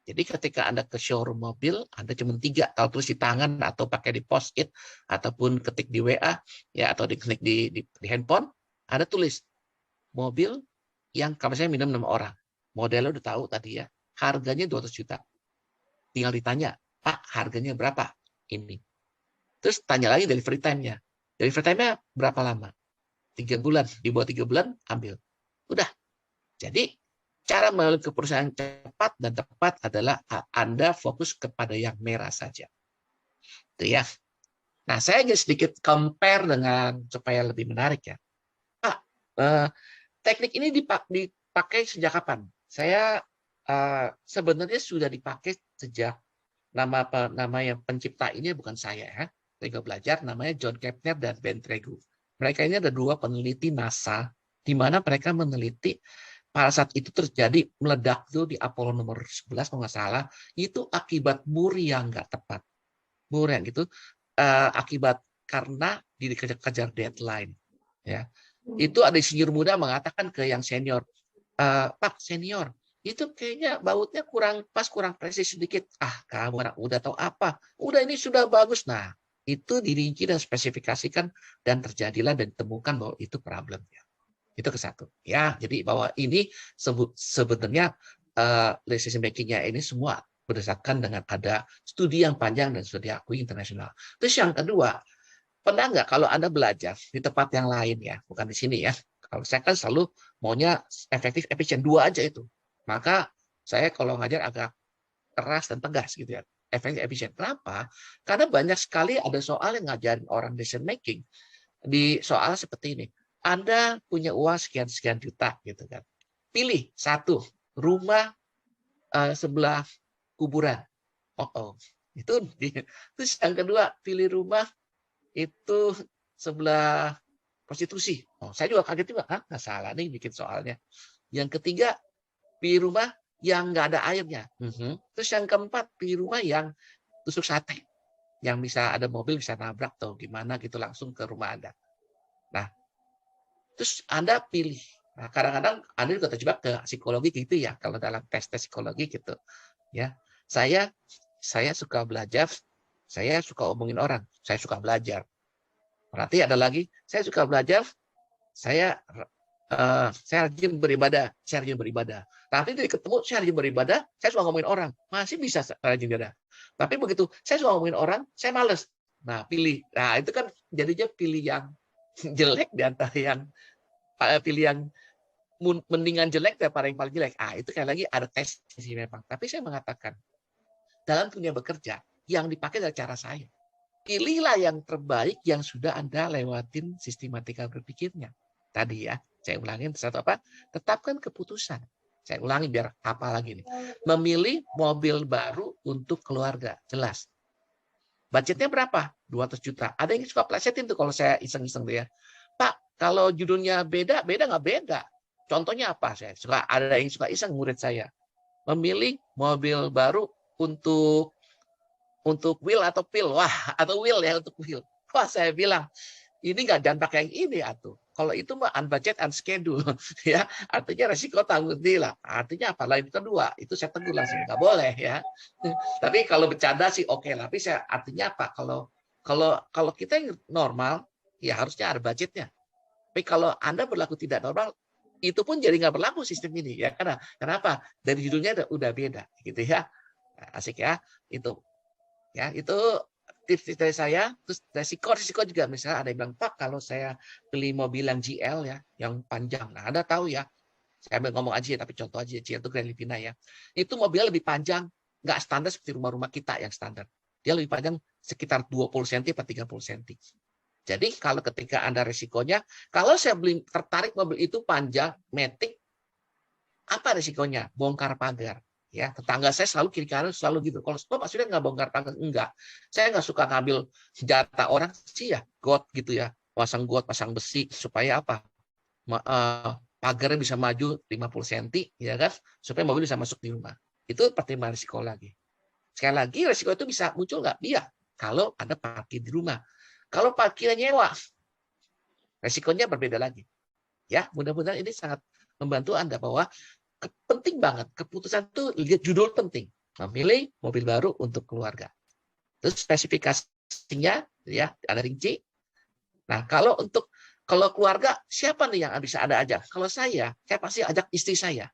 Jadi ketika Anda ke showroom mobil, Anda cuma 3, kalau tulis di tangan atau pakai di post-it ataupun ketik di WA ya atau diklik di handphone, Anda tulis mobil yang kalau saya minum 6 orang. Modelnya udah tahu tadi ya. Harganya 200 juta. Tinggal ditanya, Pak, harganya berapa? Ini. Terus tanya lagi delivery time-nya. Delivery time-nya berapa lama? 3 bulan. Di bawah 3 bulan, ambil. Udah. Jadi, cara mengambil keputusan cepat dan tepat adalah Anda fokus kepada yang merah saja. Itu ya. Nah, saya ingin sedikit compare dengan supaya lebih menarik ya. Pak, teknik ini dipakai sejak kapan? Saya sebenarnya sudah dipakai sejak nama yang pencipta ini bukan saya ya. Saya belajar namanya John Kepner dan Ben Tregu. Mereka ini ada 2 peneliti NASA di mana mereka meneliti pada saat itu terjadi meledak tuh di Apollo nomor 11 kalau nggak salah, itu akibat muri yang nggak tepat. Muri yang gitu akibat karena dikejar deadline ya. Itu ada insinyur muda mengatakan ke yang senior, Pak senior, itu kayaknya bautnya kurang pas, kurang presis sedikit. Kamu anak udah tahu apa? Udah ini sudah bagus. Nah, itu dirinci dan spesifikasikan dan terjadilah dan ditemukan bahwa itu problemnya. Itu ke satu. Ya, jadi bahwa ini sebenarnya decision making-nya ini semua berdasarkan dengan ada studi yang panjang dan sudah diakui internasional. Terus yang kedua, pernah nggak kalau Anda belajar di tempat yang lain ya, bukan di sini ya. Kalau saya kan selalu maunya efektif, efisien, 2 aja itu. Maka saya kalau ngajar agak keras dan tegas gitu ya. Efektif, efisien. Kenapa? Karena banyak sekali ada soal yang ngajarin orang decision making. Di soal seperti ini. Anda punya uang sekian-sekian juta gitu kan. Pilih 1, rumah sebelah kuburan. Itu. Terus yang kedua, pilih rumah itu sebelah prostitusi. Saya juga kaget juga, nggak salah nih bikin soalnya. Yang ketiga, pilih rumah yang nggak ada airnya. Terus yang keempat, pilih rumah yang tusuk sate. Yang bisa ada mobil bisa nabrak atau gimana gitu langsung ke rumah Anda. Nah, terus Anda pilih. Nah, kadang-kadang Anda juga terjebak ke psikologi gitu ya, kalau dalam tes psikologi gitu. Ya, saya suka belajar, saya suka omongin orang, saya suka belajar. Berarti ada lagi, saya suka belajar, saya rajin beribadah, saya rajin beribadah. Tapi dari ketemu saya rajin beribadah, saya suka ngomongin orang, masih bisa rajin beribadah. Tapi begitu saya suka ngomongin orang, saya males. Nah, pilih. Nah, itu kan jadinya pilih yang jelek di antara yang pilih yang mendingan jelek daripada yang paling jelek. Itu kayak lagi ada tes sih memang. Tapi saya mengatakan dalam dunia bekerja yang dipakai adalah cara saya. Pilihlah yang terbaik yang sudah Anda lewatin sistematika berpikirnya. Tadi ya, saya ulangin satu apa? Tetapkan keputusan. Saya ulangi biar apa lagi nih. Memilih mobil baru untuk keluarga, jelas. Budgetnya berapa? 200 juta. Ada yang suka plesetin tuh kalau saya iseng-iseng tuh ya. Pak, kalau judulnya beda nggak beda. Contohnya apa? Saya suka ada yang suka iseng murid saya. Memilih mobil baru untuk wheel atau pil. Atau wheel ya untuk wheel. Saya bilang, ini jangan pakai yang ini atuh. Kalau itu mah unbudget, unschedule. Ya, artinya resiko tanggung lah. Artinya apa? Lain kedua, itu saya tegur langsung. Nggak boleh ya. Tapi kalau bercanda sih oke. Tapi saya artinya apa? Kalau kita yang normal, ya harusnya ada budgetnya. Tapi kalau Anda berlaku tidak normal, itu pun jadi nggak berlaku sistem ini. Ya, kenapa? Dari judulnya udah beda. Gitu ya. Asik ya. Itu. Ya, itu tips dari saya. Terus resiko juga misalnya ada yang bilang, Pak, kalau saya beli mobil yang GL ya, yang panjang. Nah, Anda tahu ya. Saya ngomong aja tapi contoh aja GL itu Grand Livina ya. Itu mobilnya lebih panjang, nggak standar seperti rumah-rumah kita yang standar. Dia lebih panjang sekitar 20 cm atau 30 cm. Jadi kalau ketika Anda resikonya, kalau saya tertarik mobil itu panjang, matic, apa resikonya? Bongkar pagar. Ya, tetangga saya selalu kiri kanan selalu gitu. Kalau Pak Surya nggak bongkar pagar, enggak. Saya nggak suka ngambil senjata orang sih ya, got gitu ya, pasang got, pasang besi supaya apa? Pagarnya bisa maju 50 cm, ya kan? Supaya mobil bisa masuk di rumah. Itu pertimbangan risiko lagi. Sekali lagi, risiko itu bisa muncul nggak? Iya, kalau Anda parkir di rumah. Kalau parkirnya nyewa, risikonya berbeda lagi. Ya, mudah-mudahan ini sangat membantu Anda bahwa penting banget keputusan itu lihat judul penting, memilih mobil baru untuk keluarga. Terus spesifikasinya ya ada rinci. Nah, kalau keluarga siapa nih yang bisa Anda ajak? Kalau saya pasti ajak istri saya.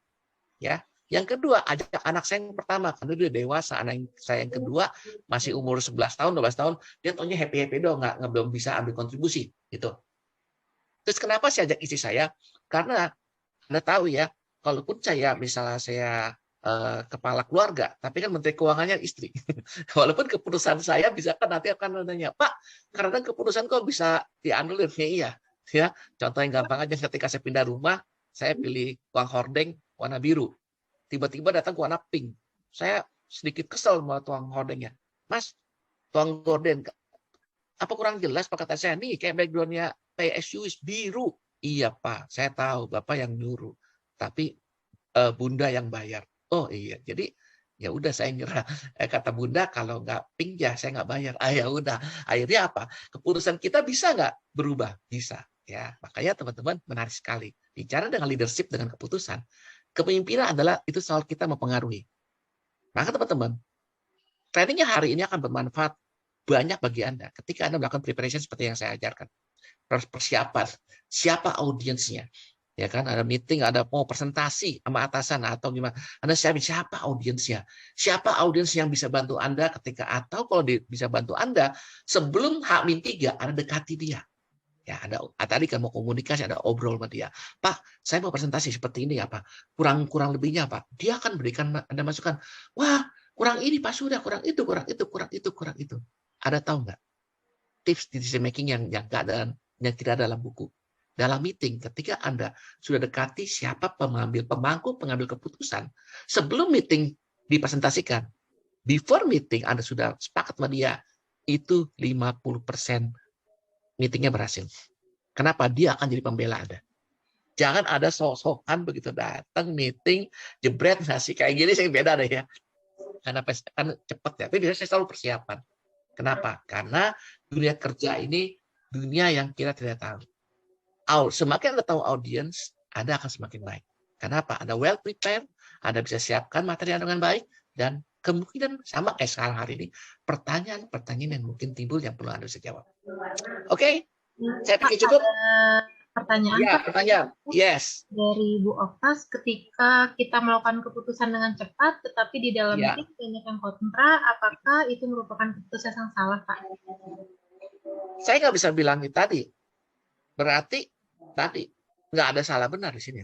Ya. Yang kedua, ajak anak saya yang pertama karena dia dewasa, anak saya yang kedua masih umur 11 tahun, 12 tahun, dia taunya happy-happy doang, nggak belum bisa ambil kontribusi gitu. Terus kenapa saya ajak istri saya? Karena Anda tahu ya, kalaupun misalnya saya kepala keluarga, tapi kan menteri keuangannya istri. Walaupun keputusan saya bisa kan nanti akan nanya, Pak, karena keputusan kok bisa dianulir? Ya iya. Ya, contoh yang gampang aja, ketika saya pindah rumah, saya pilih uang hordeng warna biru. Tiba-tiba datang warna pink. Saya sedikit kesel sama tuang hordengnya. Mas, tuang hordeng, apa kurang jelas Pak kata saya? Nih, kayak backgroundnya PSU biru. Iya Pak, saya tahu Bapak yang nyuruh. Tapi Bunda yang bayar. Oh iya, jadi ya udah saya nyerah. Kata Bunda kalau nggak pink ya saya nggak bayar. Ya udah. Akhirnya apa? Keputusan kita bisa nggak berubah? Bisa. Ya, makanya teman-teman menarik sekali. Bicara dengan leadership dengan keputusan, kepemimpinan adalah itu soal kita mempengaruhi. Maka teman-teman, trainingnya hari ini akan bermanfaat banyak bagi Anda ketika Anda melakukan preparation seperti yang saya ajarkan. Persiapan, siapa audiensnya, ya kan, ada meeting, ada mau presentasi sama atasan atau gimana, Anda siapa audiensnya, siapa audiens yang bisa bantu Anda ketika, atau kalau bisa bantu Anda sebelum H-3 Anda dekati dia. Ya, tadi kan mau komunikasi, ada obrol sama dia. Pak, saya mau presentasi seperti ini apa? Kurang lebihnya apa? Dia akan berikan Anda masukan. Wah, kurang ini Pak sudah, kurang itu. Ada tahu nggak tips decision making yang tidak dalam buku? Dalam meeting, ketika Anda sudah dekati siapa pemangku pengambil keputusan, sebelum meeting dipresentasikan, before meeting Anda sudah sepakat sama dia, itu 50% meetingnya berhasil. Kenapa? Dia akan jadi pembela Anda. Jangan ada sok-sokan begitu datang meeting, jebret ngasih kayak gini, saya beda deh ya. Karena kan cepat ya, tapi biasanya saya selalu persiapan. Kenapa? Karena dunia kerja ini dunia yang kita tidak tahu. Semakin Anda tahu audiens, Anda akan semakin baik. Kenapa? Anda well prepared, Anda bisa siapkan materi Anda dengan baik, dan kemungkinan sama kayak sekarang hari ini, pertanyaan yang mungkin timbul yang perlu Anda bisa jawab. Oke? Saya pikir cukup. Pertanyaan, ya, Pak. Pertanyaan. Yes. Dari Bu Oktas, ketika kita melakukan keputusan dengan cepat, tetapi di dalam meeting banyak yang kontra, apakah itu merupakan keputusan yang salah, Pak? Saya nggak bisa bilang itu tadi. Berarti tadi nggak ada salah benar di sini.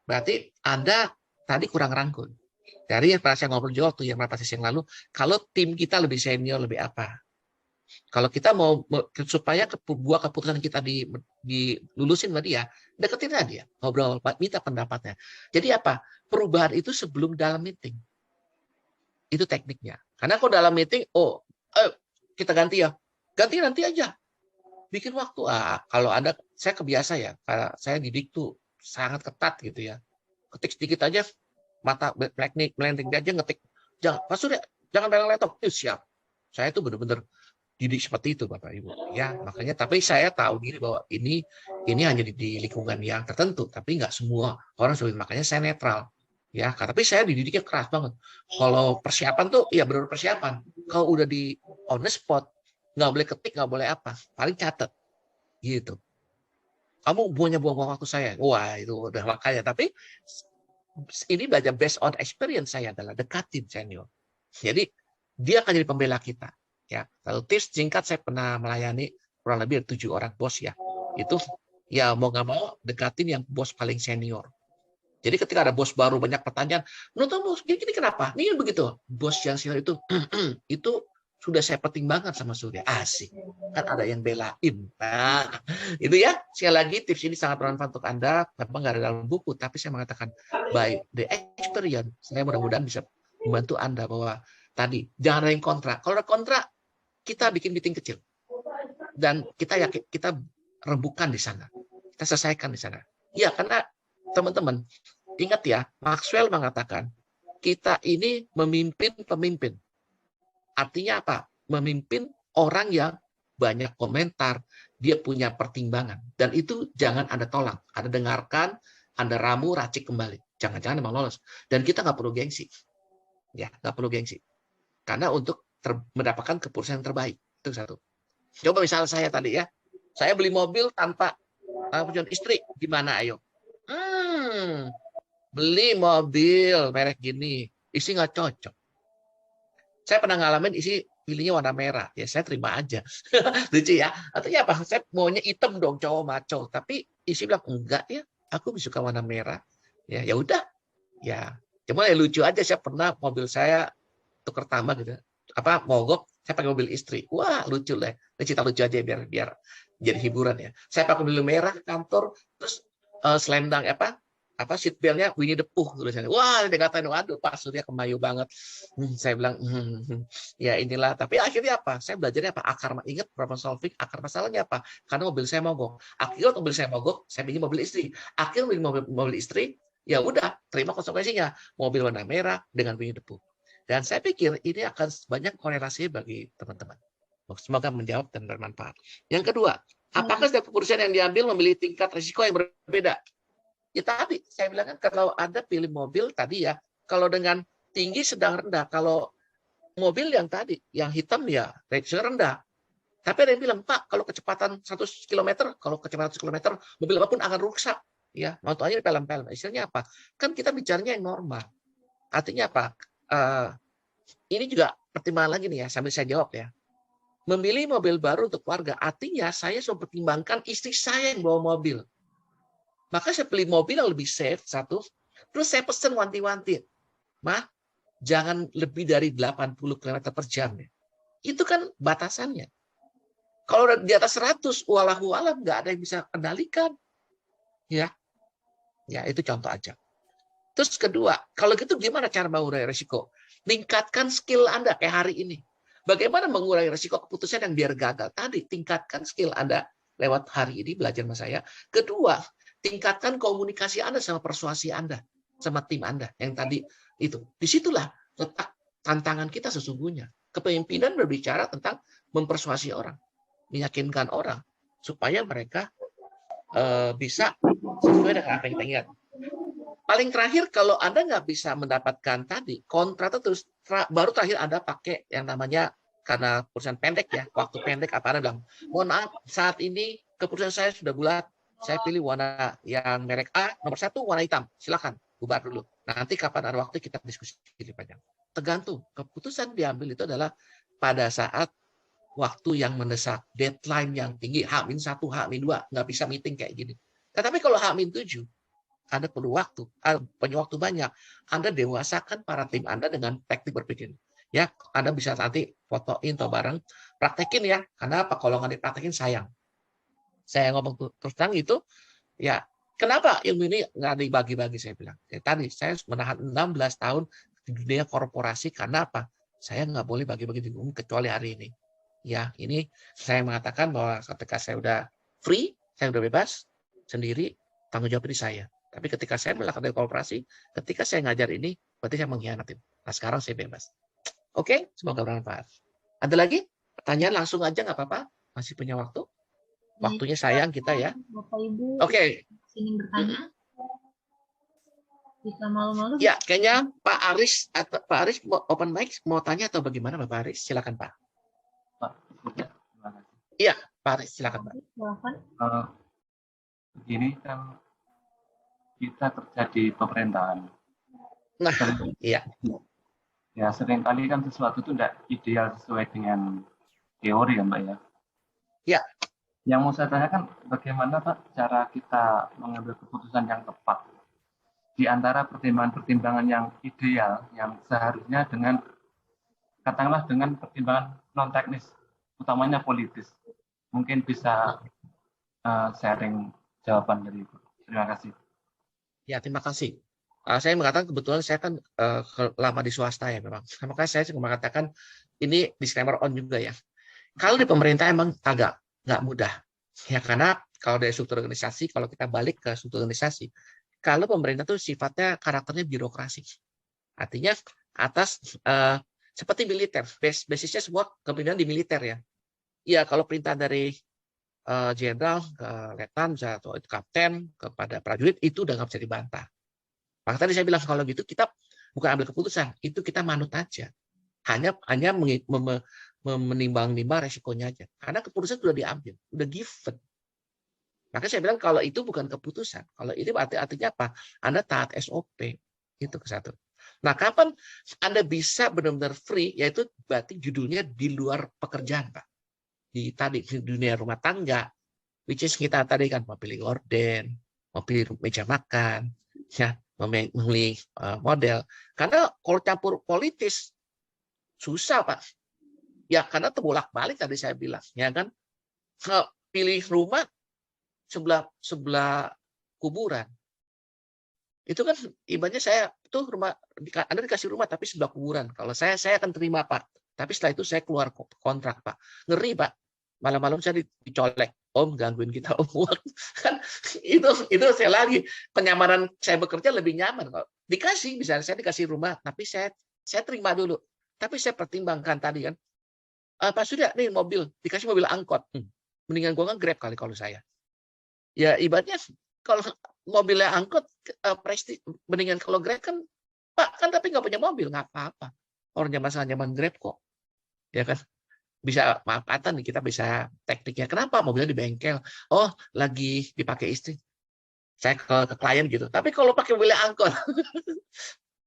Berarti Anda tadi kurang rangkul. Dari yang saya ngobrol juga waktu yang sesi yang lalu, kalau tim kita lebih senior, lebih apa? Kalau kita mau supaya buah keputusan kita dilulusin sama dia, deketin aja dia, ngobrol, minta pendapatnya. Jadi apa? Perubahan itu sebelum dalam meeting. Itu tekniknya. Karena kalau dalam meeting, kita ganti ya. Ganti nanti aja. Bikin waktu. Kalau Anda, saya kebiasa ya, karena saya didik tuh sangat ketat gitu ya. Ketik sedikit aja, mata melenting aja ngetik. Pak Surya, jangan pegang laptop. Siap. Saya tuh benar-benar didik seperti itu Bapak Ibu. Ya, makanya tapi saya tahu diri bahwa ini hanya di lingkungan yang tertentu, tapi nggak semua orang seperti, makanya saya netral. Ya, tapi saya dididiknya keras banget. Kalau persiapan tuh ya benar persiapan. Kalau udah di on the spot, nggak boleh ketik, nggak boleh apa, paling catat. Gitu. Kamu buang waktu saya. Wah, itu udah makanya. Tapi ini belajar based on experience saya adalah dekatin senior. Jadi dia akan jadi pembela kita. Ya, kalau tips singkat, saya pernah melayani kurang lebih 7 orang bos ya. Itu ya mau nggak mau dekatin yang bos paling senior. Jadi ketika ada bos baru banyak pertanyaan, menurut bos gini kenapa? Ini begitu. Bos yang senior itu sudah saya pertimbangkan sama Surya. Asik. Kan ada yang belain. Nah, itu ya. Sekali lagi tips ini sangat bermanfaat untuk Anda. Memang nggak ada dalam buku, tapi saya mengatakan by the experience, saya mudah-mudahan bisa membantu Anda bahwa tadi jangan ada yang kontra. Kalau ada kontra, kita bikin meeting kecil. Dan kita yakin kita rembukan di sana. Kita selesaikan di sana. Ya, karena teman-teman, ingat ya, Maxwell mengatakan, kita ini memimpin pemimpin. Artinya apa? Memimpin orang yang banyak komentar, dia punya pertimbangan. Dan itu jangan Anda tolak. Anda dengarkan, Anda ramu, racik kembali. Jangan-jangan memang lolos. Dan kita nggak perlu gengsi. Ya, nggak perlu gengsi. Karena untuk mendapatkan keputusan yang terbaik. Itu satu. Coba misalnya saya tadi ya, saya beli mobil tanpa punya istri. Gimana ayo? Beli mobil merek gini, istri nggak cocok. Saya pernah ngalamin isi pilihnya warna merah, ya saya terima aja. Lucu ya. Artinya apa? Saya maunya hitam dong, cowok maco. Tapi isi bilang enggak ya, aku suka warna merah. Ya, ya udah. Ya, cuma ya lucu aja. Saya pernah mobil saya tuker tambah gitu. Apa mogok? Saya pakai mobil istri. Wah lucu lah. Ini cerita lucu aja biar jadi hiburan ya. Saya pakai mobil merah kantor, terus selendang seat belt-nya Winnie the Pooh tulisannya. Wah, dia katain, waduh, Pak Surya kemayu banget. Saya bilang, ya inilah. Tapi akhirnya apa? Saya belajarnya apa? Ingat problem solving, akar masalahnya apa? Karena mobil saya mogok. Akhirnya mobil saya mogok, saya pinjam mobil istri. Akhirnya mobil istri, ya udah, terima konsekuensinya. Mobil warna merah dengan Winnie the Pooh. Dan saya pikir ini akan banyak korelasi bagi teman-teman. Semoga menjawab dan bermanfaat. Yang kedua, apakah setiap keputusan yang diambil memiliki tingkat risiko yang berbeda? Ya tadi saya bilang kan kalau Anda pilih mobil tadi ya, kalau dengan tinggi sedang rendah, kalau mobil yang tadi yang hitam ya risiko rendah. Tapi ada yang bilang, Pak, kalau kecepatan 100 km, kalau kecepatan 100 km, mobil apapun akan rusak. Ya, motornya pelem-pelem. Istilahnya apa? Kan kita bicaranya yang normal. Artinya apa? Ini juga pertimbangan lagi nih ya, sambil saya jawab ya. Memilih mobil baru untuk keluarga, artinya saya sudah pertimbangkan istri saya yang bawa mobil. Maka saya beli mobil yang lebih safe, satu. Terus saya pesan wanti-wanti. Mah, jangan lebih dari 80 km per jam. Ya. Itu kan batasannya. Kalau di atas 100, walau nggak ada yang bisa kendalikan. Ya, itu contoh aja. Terus kedua, kalau gitu gimana cara mengurangi risiko? Tingkatkan skill Anda kayak hari ini. Bagaimana mengurangi risiko keputusan yang biar gagal? Tadi, tingkatkan skill Anda lewat hari ini belajar sama saya. Kedua, tingkatkan komunikasi Anda sama persuasi Anda, sama tim Anda yang tadi itu. Disitulah letak tantangan kita sesungguhnya. Kepemimpinan berbicara tentang mempersuasi orang, meyakinkan orang supaya mereka bisa sesuai dengan apa yang kita ingat. Paling terakhir kalau Anda nggak bisa mendapatkan tadi kontra terus, baru terakhir Anda pakai yang namanya karena keputusan pendek ya, waktu pendek apa Anda bilang, mohon maaf saat ini keputusan saya sudah bulat. Saya pilih warna yang merek A, nomor 1 warna hitam. Silakan, bubar dulu. Nanti kapan ada waktu kita diskusi lebih panjang. Tergantung. Keputusan diambil itu adalah pada saat waktu yang mendesak, deadline yang tinggi, H-1, H-2, nggak bisa meeting kayak gini. Tetapi kalau H-7, Anda perlu waktu, punya waktu banyak. Anda dewasakan para tim Anda dengan teknik berpikir. Ya, Anda bisa nanti fotoin atau bareng, praktekin ya. Karena apa? Kalau nggak dipraktekin sayang. Saya ngomong terus terang itu, ya kenapa ilmu ini nggak dibagi-bagi saya bilang. Ya, tadi saya menahan 16 tahun di dunia korporasi karena apa? Saya nggak boleh bagi-bagi di umum kecuali hari ini. Ya, ini saya mengatakan bahwa ketika saya udah free, saya udah bebas sendiri, tanggung jawab di saya. Tapi ketika saya melakukan korporasi, ketika saya ngajar ini, berarti saya mengkhianati. Nah, sekarang saya bebas. Oke, semoga bermanfaat. Ada lagi? Pertanyaan langsung aja nggak apa-apa. Masih punya waktu. Waktunya sayang kita ya. Bapak Ibu, Oke. ingin bertanya? Bisa malu-malu. Ya, kayaknya Pak Aris atau Pak Aris mau open mic mau tanya atau bagaimana Bapak Aris? Silakan Pak. Pak, terima kasih. Iya, Pak Aris silakan Pak. Silakan. Begini kan kita kerja di pemerintahan. Nah, iya. Ya, seringkali kan sesuatu itu tidak ideal sesuai dengan teori ya Mbak ya. Ya. Yang mau saya tanyakan bagaimana Pak cara kita mengambil keputusan yang tepat di antara pertimbangan-pertimbangan yang ideal yang seharusnya dengan katakanlah dengan pertimbangan non teknis, utamanya politis. Mungkin bisa sharing jawaban dari Ibu. Terima kasih. Ya, terima kasih. Saya mengatakan kebetulan saya kan lama di swasta ya memang. Makanya saya mengatakan ini disclaimer on juga ya. Kalau di pemerintah emang agak nggak mudah. Ya karena kalau dari struktur organisasi, kalau kita balik ke struktur organisasi, kalau pemerintah tuh sifatnya karakternya birokrasi. Artinya atas seperti militer, basisnya semua kepemimpinan di militer ya. Iya, kalau perintah dari jenderal ke letnan atau itu kapten kepada prajurit itu udah nggak bisa dibantah. Maka tadi saya bilang kalau gitu kita bukan ambil keputusan, itu kita manut aja. Hanya menimbang-nimbang resikonya aja. Karena keputusan sudah diambil, udah given. Maka saya bilang kalau itu bukan keputusan, kalau ini artinya apa? Anda taat SOP, itu ke satu. Nah, kapan Anda bisa benar-benar free, yaitu berarti judulnya di luar pekerjaan, Pak. Di dunia rumah tangga, which is kita tadi kan mau pilih gorden, mau pilih meja makan, ya, memilih model. Karena kalau campur politis susah, Pak. Ya karena terbolak-balik tadi saya bilang, ya kan. Pilih rumah sebelah kuburan. Itu kan ibaratnya saya tuh rumah Anda dikasih rumah tapi sebelah kuburan. Kalau saya akan terima, Pak. Tapi setelah itu saya keluar kontrak, Pak. Ngeri, Pak. Malam-malam saya dicolek. Om gangguin kita, Om. Kan itu saya lagi kenyamanan saya bekerja lebih nyaman kok. Dikasih misalnya saya dikasih rumah tapi saya terima dulu. Tapi saya pertimbangkan tadi kan. Pak Surya nih mobil, dikasih mobil angkot. Mendingan gua kan Grab kali kalau saya. Ya ibaratnya kalau mobilnya angkot prestis, mendingan kalau Grab kan Pak kan tapi nggak punya mobil nggak apa-apa. Orang zaman Grab kok. Ya kan? Bisa manfaatan nih, kita bisa tekniknya. Kenapa mobilnya di bengkel? Oh, lagi dipakai istri. Saya ke klien gitu. Tapi kalau pakai mobilnya angkot,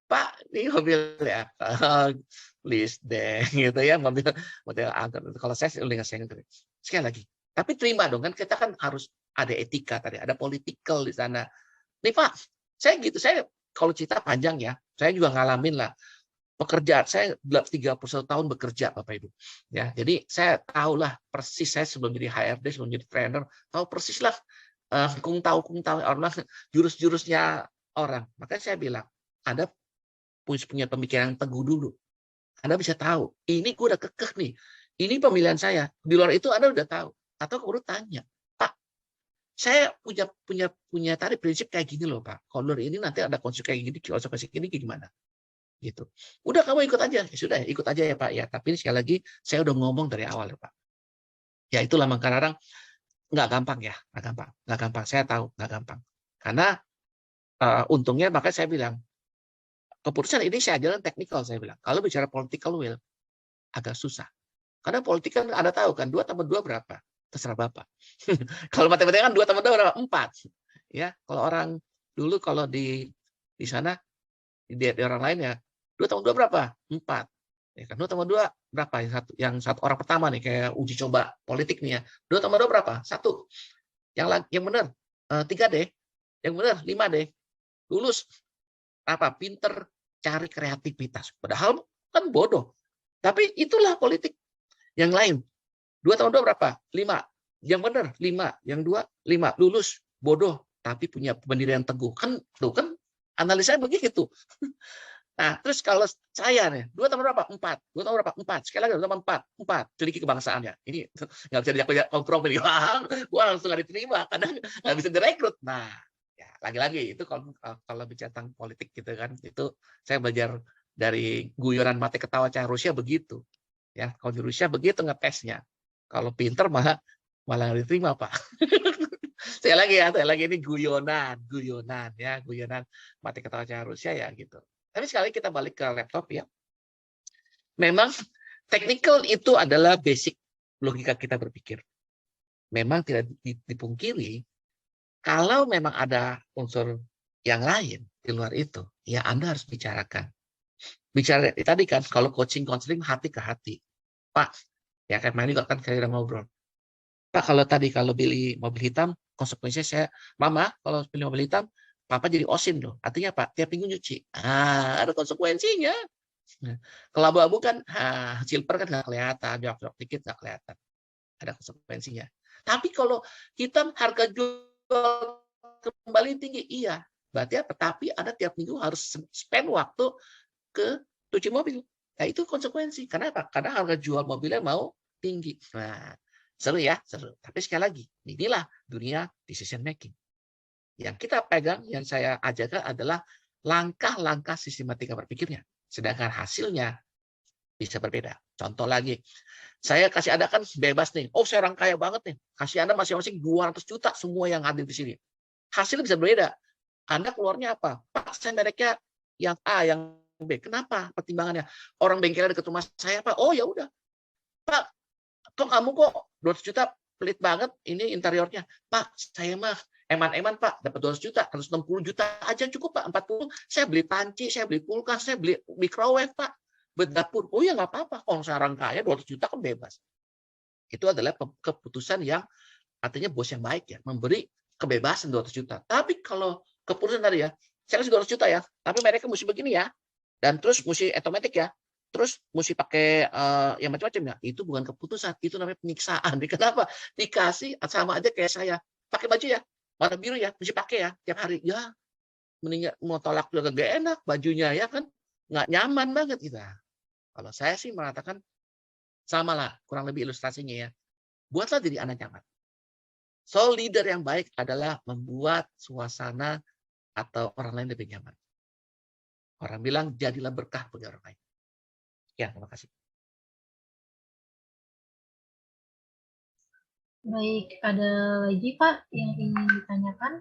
Pak, ini mobilnya please deh, gitu ya, mobil angkot. Kalau saya dengan saya sekali lagi. Tapi terima dong kan, kita kan harus ada etika tadi, ada political di sana. Nih Pak, saya gitu, saya kalau cerita panjang ya, saya juga ngalamin lah. Pekerjaan saya 31 tahun bekerja Bapak Ibu. Ya, jadi saya tahulah persis saya sebelum jadi HRD, sebelum jadi trainer, tahu persis lah kung tahu orang jurus-jurusnya orang. Makanya saya bilang, Anda punya pemikiran yang teguh dulu. Anda bisa tahu, ini gue udah kekeh nih. Ini pemilihan saya. Di luar itu Anda udah tahu. Atau kamu tanya, Pak, saya punya tadi prinsip kayak gini loh Pak. Kalau ini nanti ada konsekuensi kayak gini, konsekuensi gini gimana? Gitu. Udah kamu ikut aja, ya sudah ikut aja ya Pak ya. Tapi sekali lagi saya udah ngomong dari awal ya Pak. Ya itulah makanya kadang nggak gampang ya, nggak gampang. Saya tahu nggak gampang. Karena untungnya makanya saya bilang keputusan ini saya jalan teknikal saya bilang. Kalau bicara political will agak susah. Karena politik kan Anda tahu kan 2 tambah 2 berapa? Terserah Bapak. Kalau matematika kan 2 tambah 2 berapa? 4. Ya, kalau orang dulu kalau di sana di orang lain ya 2 tambah 2 berapa? 4. Ya kan 2 tambah 2 berapa? Yang satu orang pertama nih kayak uji coba politik nih ya. 2 tambah 2 berapa? 1. Yang benar 3 deh. Yang benar 5 deh. Lulus apa? Pinter, cari kreativitas. Padahal kan bodoh. Tapi itulah politik. Yang lain 2 tambah 2 berapa? 5. Yang benar 5. Yang 2 5. Lulus bodoh tapi punya pendirian teguh. Kan tuh kan analisanya begitu. Nah, terus kalau saya nih, 2 tambah berapa? 4. 2 tambah berapa? 4. Sekali lagi 2 tambah 4. 4. Sedikit kebangsaannya. Ini nggak bisa diajak kompromi. Wah, gua langsung nggak diterima. Kadang nggak bisa direkrut. Nah, ya lagi-lagi itu kalau bicara tentang politik gitu kan, itu saya belajar dari guyonan mati ketawa cah Rusia begitu. Ya, kalau di Rusia begitu ngetesnya. Kalau pinter malah nggak diterima, Pak. Saya lagi ini guyonan ya, guyonan mati ketawa cah Rusia ya gitu. Tapi sekali kita balik ke laptop ya. Memang technical itu adalah basic logika kita berpikir. Memang tidak dipungkiri kalau memang ada unsur yang lain di luar itu, ya Anda harus bicarakan. Bicara tadi kan kalau coaching counseling hati ke hati. Pak, ya kayak main juga kan kita ngobrol. Pak, kalau beli mobil hitam konsekuensinya saya, Mama, kalau pilih mobil hitam Papa jadi OSIN loh. Artinya Pak, tiap minggu nyuci. Ada konsekuensinya. Nah, kalau abu-abu kan, silver kan nggak kelihatan, jok-jok dikit nggak kelihatan. Ada konsekuensinya. Tapi kalau hitam harga jual kembali tinggi, iya. Berarti apa? Tapi ada tiap minggu harus spend waktu ke cuci mobil. Nah, itu konsekuensi. Karena apa? Karena harga jual mobilnya mau tinggi. Nah, seru ya, seru. Tapi sekali lagi, inilah dunia decision making. Yang kita pegang, yang saya ajarkan adalah langkah-langkah sistematika berpikirnya. Sedangkan hasilnya bisa berbeda. Contoh lagi, saya kasih Anda kan bebas nih. Oh, saya orang kaya banget nih. Kasih Anda masing-masing 200 juta semua yang hadir di sini. Hasilnya bisa berbeda. Anda keluarnya apa? Pak, saya mereknya yang A, yang B. Kenapa pertimbangannya? Orang bengkelnya dekat rumah saya, Pak. Oh, ya udah. Pak, kok kamu kok 200 juta pelit banget ini interiornya. Pak, saya mah eman-eman, Pak. Dapat 200 juta, 160 juta aja cukup, Pak. 40, saya beli panci, saya beli kulkas, saya beli microwave, Pak. Berdapur. Oh ya nggak apa-apa. Kalau saya orang kaya 200 juta kan bebas. Itu adalah keputusan yang artinya bos yang baik ya. Memberi kebebasan 200 juta. Tapi kalau keputusan tadi ya, saya kasih 200 juta ya, tapi mereka mesti begini ya. Dan terus mesti otomatis ya. Terus mesti pakai yang macam-macam ya. Itu bukan keputusan, itu namanya penyiksaan. Kenapa? Dikasih sama aja kayak saya. Pakai baju ya, warna biru ya, mesti pakai ya tiap hari. Ya, mendingan mau tolak juga gak enak bajunya ya kan. Nggak nyaman banget kita. Kalau saya sih mengatakan samalah, kurang lebih ilustrasinya ya. Buatlah diri Anda nyaman. So, leader yang baik adalah membuat suasana atau orang lain lebih nyaman. Orang bilang, jadilah berkah bagi orang lain. Ya, terima kasih. Baik, ada lagi Pak yang ingin ditanyakan?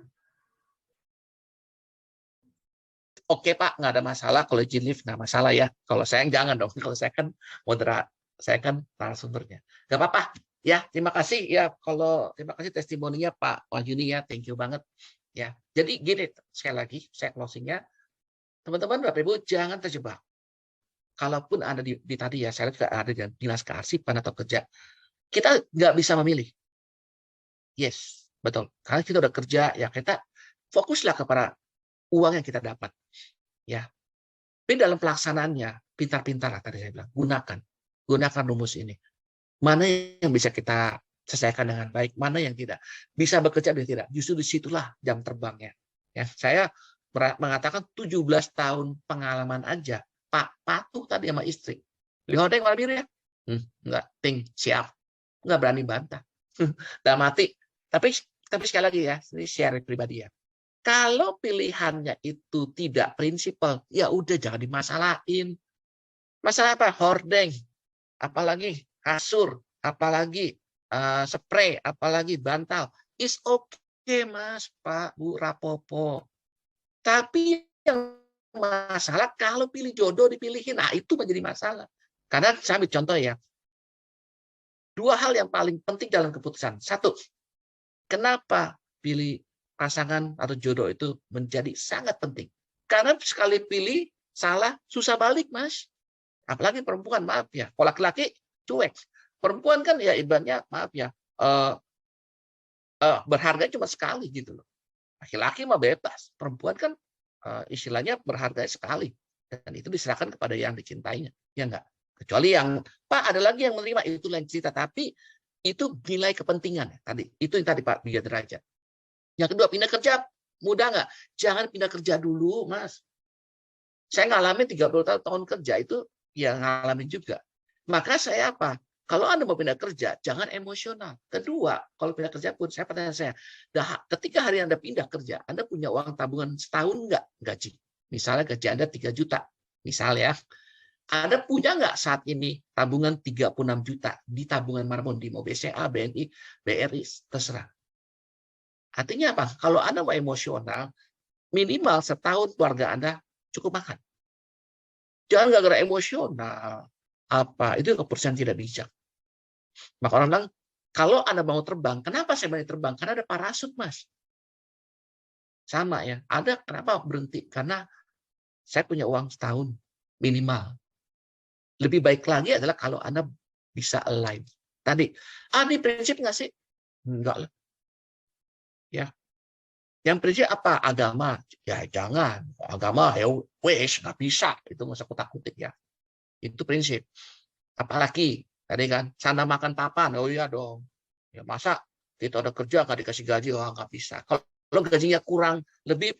Oke Pak, nggak ada masalah. Kalau izin lift nggak masalah ya. Kalau saya jangan dong. Kalau saya kan moderat, saya kan narasumbernya. Nggak apa-apa. Ya, terima kasih ya. Kalau terima kasih testimoninya Pak Wahyuni ya. Thank you banget. Ya, jadi gini sekali lagi saya closingnya. Teman-teman Bapak Ibu jangan terjebak. Kalaupun Anda di tadi ya, saya juga ada di dinas kearsipan atau kerja. Kita nggak bisa memilih. Yes, betul. Karena kita udah kerja, ya kita fokuslah kepada uang yang kita dapat. Ya. Tapi dalam pelaksanaannya, pintar-pintar lah tadi saya bilang. Gunakan rumus ini. Mana yang bisa kita selesaikan dengan baik, mana yang tidak. Bisa bekerja atau tidak. Justru disitulah jam terbangnya. Ya, saya mengatakan 17 tahun pengalaman aja. Pak patuh tadi sama istri. Lihat yang warna biru ya? Enggak, siap. Enggak berani bantah. Udah mati. Tapi sekali lagi ya, ini share pribadi ya. Kalau pilihannya itu tidak prinsipal, ya udah jangan dimasalahin. Masalah apa? Hordeng, apalagi kasur, apalagi spray, apalagi bantal. Is okay, Mas, Pak, Bu, Rapopo. Tapi yang masalah kalau pilih jodoh dipilihin, nah itu menjadi masalah. Karena saya ambil contoh ya. 2 hal yang paling penting dalam keputusan. 1, kenapa pilih pasangan atau jodoh itu menjadi sangat penting. Karena sekali pilih, salah, susah balik, Mas. Apalagi perempuan, maaf ya. Kalau laki-laki, cuek. Perempuan kan ya ibaratnya, maaf ya, berharga cuma sekali gitu loh. Laki-laki mah bebas. Perempuan kan istilahnya berharga sekali. Dan itu diserahkan kepada yang dicintainya. Ya enggak? Kecuali yang, Pak ada lagi yang menerima, itu lain cerita. Tapi itu nilai kepentingan. Tadi itu yang tadi Pak Biga Derajat. Yang kedua, pindah kerja mudah nggak? Jangan pindah kerja dulu, Mas. Saya ngalamin 30 tahun kerja itu, ya ngalamin juga. Maka saya apa? Kalau Anda mau pindah kerja, jangan emosional. Kedua, kalau pindah kerja pun, saya pertanyaan ketika hari Anda pindah kerja, Anda punya uang tabungan setahun nggak gaji? Misalnya gaji Anda 3 juta. Misalnya, Anda punya nggak saat ini tabungan 36 juta di tabungan manapun, di mau BCA, BNI, BRI, terserah. Artinya apa? Kalau Anda mau emosional, minimal setahun keluarga Anda cukup makan. Jangan gara-gara emosional. Apa? Itu keputusan tidak bijak. Maka orang bilang, kalau Anda mau terbang, kenapa saya berani terbang? Karena ada parasut, Mas. Sama ya. Ada kenapa berhenti? Karena saya punya uang setahun minimal. Lebih baik lagi adalah kalau Anda bisa align. Tadi, ini prinsip nggak sih? Enggak lah. Ya, yang prinsip apa? Agama. Ya jangan. Agama ya wes nggak bisa. Itu nggak usah kutak-kutik ya. Itu prinsip. Apalagi tadi kan sana makan papan, oh iya dong. Ya masa kita udah kerja nggak dikasih gaji, oh nggak bisa. Kalau gajinya kurang, lebih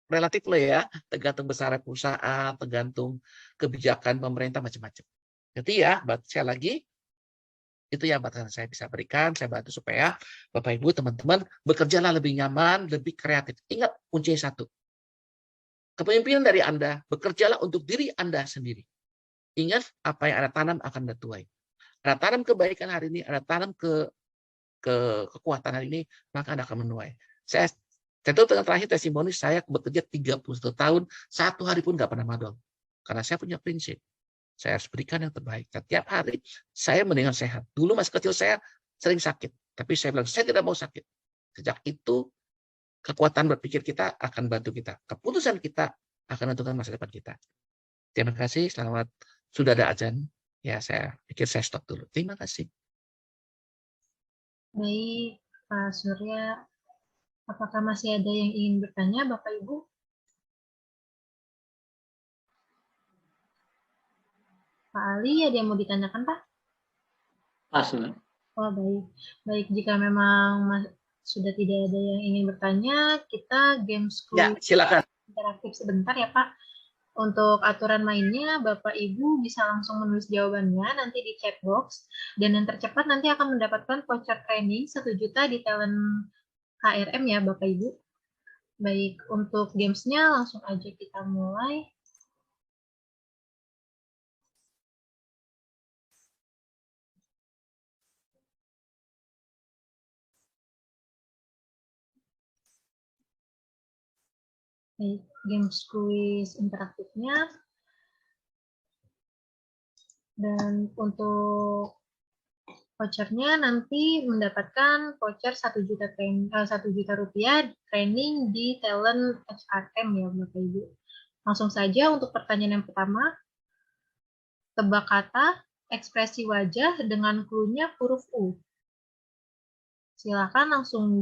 relatif lah ya, tergantung besar perusahaan, tergantung kebijakan pemerintah macam-macam. Jadi ya, saya lagi itu yang batasan saya bisa berikan, saya bantu supaya Bapak Ibu teman-teman bekerjalah lebih nyaman, lebih kreatif. Ingat kuncinya satu. Kepemimpinan dari Anda, bekerjalah untuk diri Anda sendiri. Ingat apa yang Anda tanam akan Anda tuai. Anda tanam kebaikan hari ini, Anda tanam kekuatan hari ini, maka Anda akan menuai. Saya itu terakhir testimoni saya bekerja 31 tahun, satu hari pun nggak pernah madol. Karena saya punya prinsip. Saya harus berikan yang terbaik. Setiap hari saya mendingan sehat. Dulu masih kecil saya sering sakit. Tapi saya bilang, saya tidak mau sakit. Sejak itu, kekuatan berpikir kita akan bantu kita. Keputusan kita akan menentukan masa depan kita. Terima kasih. Selamat. Sudah ada azan. Ya, saya pikir saya stop dulu. Terima kasih. Baik, Pak Surya. Apakah masih ada yang ingin bertanya, Bapak Ibu? Pak Ali, ada yang mau ditanyakan, Pak? Masuk. Oh, baik. Baik, jika memang sudah tidak ada yang ingin bertanya, kita games Ya, silakan. interaktif sebentar ya, Pak. Untuk aturan mainnya, Bapak Ibu bisa langsung menulis jawabannya nanti di chat box. Dan yang tercepat nanti akan mendapatkan voucher training 1 juta di talent HRM ya, Bapak Ibu. Baik, untuk gamesnya langsung aja kita mulai. Baik, games quiz interaktifnya. Dan untuk vouchernya nanti mendapatkan voucher 1 juta rupiah training di talent HRM ya Bapak Ibu. Langsung saja untuk pertanyaan yang pertama. Tebak kata, ekspresi wajah dengan clue-nya huruf U. Silakan langsung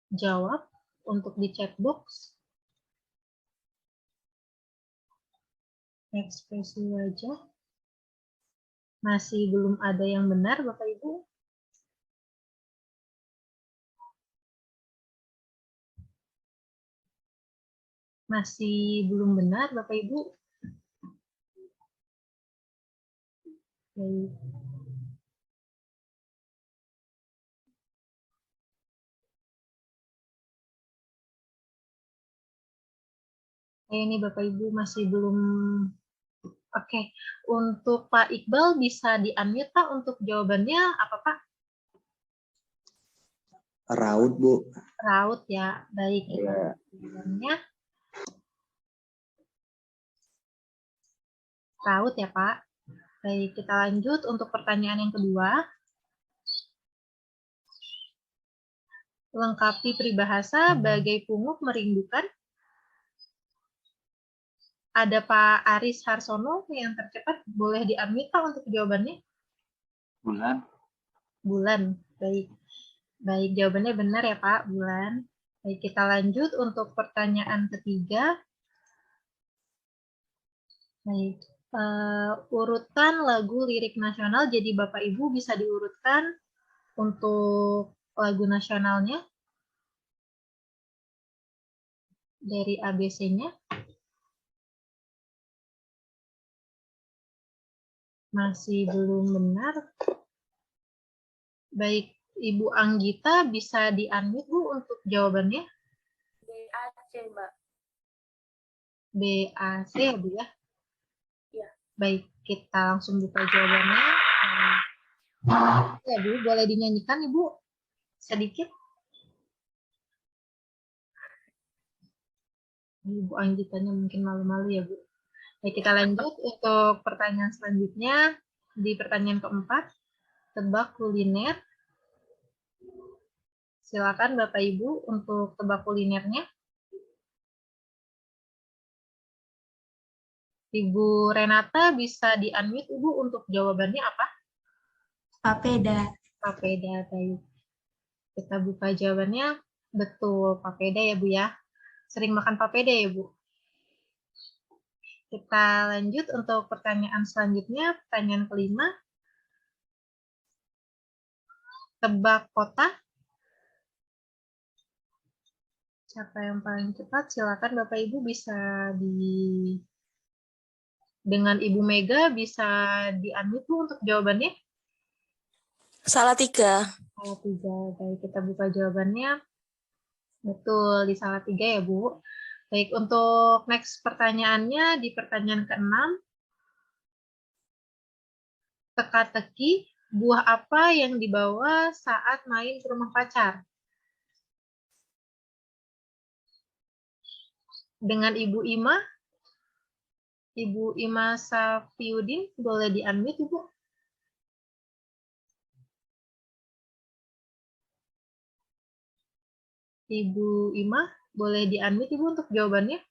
dijawab untuk di chat box. Ekspresi wajah. Masih belum ada yang benar, Bapak Ibu. Masih belum benar, Bapak Ibu. Baik. Ini Bapak Ibu masih belum. Oke, untuk Pak Iqbal bisa di-unmute Pak untuk jawabannya apa Pak? Raut, Bu. Raut ya, baik. Iya. Jawabannya raut ya Pak. Baik, kita lanjut untuk pertanyaan yang kedua. Lengkapi peribahasa bagai pungut merindukan. Ada Pak Aris Harsono yang tercepat, boleh di-unmute Pak untuk jawabannya? Bulan. Bulan, baik. Baik, jawabannya benar ya Pak, bulan. Baik, kita lanjut untuk pertanyaan ketiga. Baik, urutan lagu lirik nasional, jadi Bapak Ibu bisa diurutkan untuk lagu nasionalnya dari ABC-nya. Masih belum benar. Baik, Ibu Anggita bisa di-unmute Bu untuk jawabannya. BAC, Mbak. BAC ya Bu ya? Iya. Baik, kita langsung buka jawabannya. Ya Bu, boleh dinyanyikan Ibu sedikit? Ibu Anggitanya mungkin malu-malu ya Bu. Baik, kita lanjut untuk pertanyaan selanjutnya. Di pertanyaan keempat, tebak kuliner. Silakan Bapak Ibu untuk tebak kulinernya. Ibu Renata bisa di-unmute Ibu untuk jawabannya apa? Papeda. Papeda, baik. Kita buka jawabannya. Betul, papeda ya Bu ya. Sering makan papeda ya Bu? Kita lanjut untuk pertanyaan selanjutnya, pertanyaan kelima. Tebak kota. Siapa yang paling cepat? Silakan Bapak Ibu bisa dengan Ibu Mega bisa di-unmute Bu untuk jawabannya. Salatiga. Salatiga. Baik, kita buka jawabannya. Betul, di Salatiga ya Bu. Baik, untuk next pertanyaannya di pertanyaan ke-6. Teka-teki, buah apa yang dibawa saat main ke rumah pacar? Dengan Ibu Ima. Ibu Ima Safiuddin, boleh di-unmute Ibu. Ibu Ima, boleh di-unmute Ibu untuk jawabannya.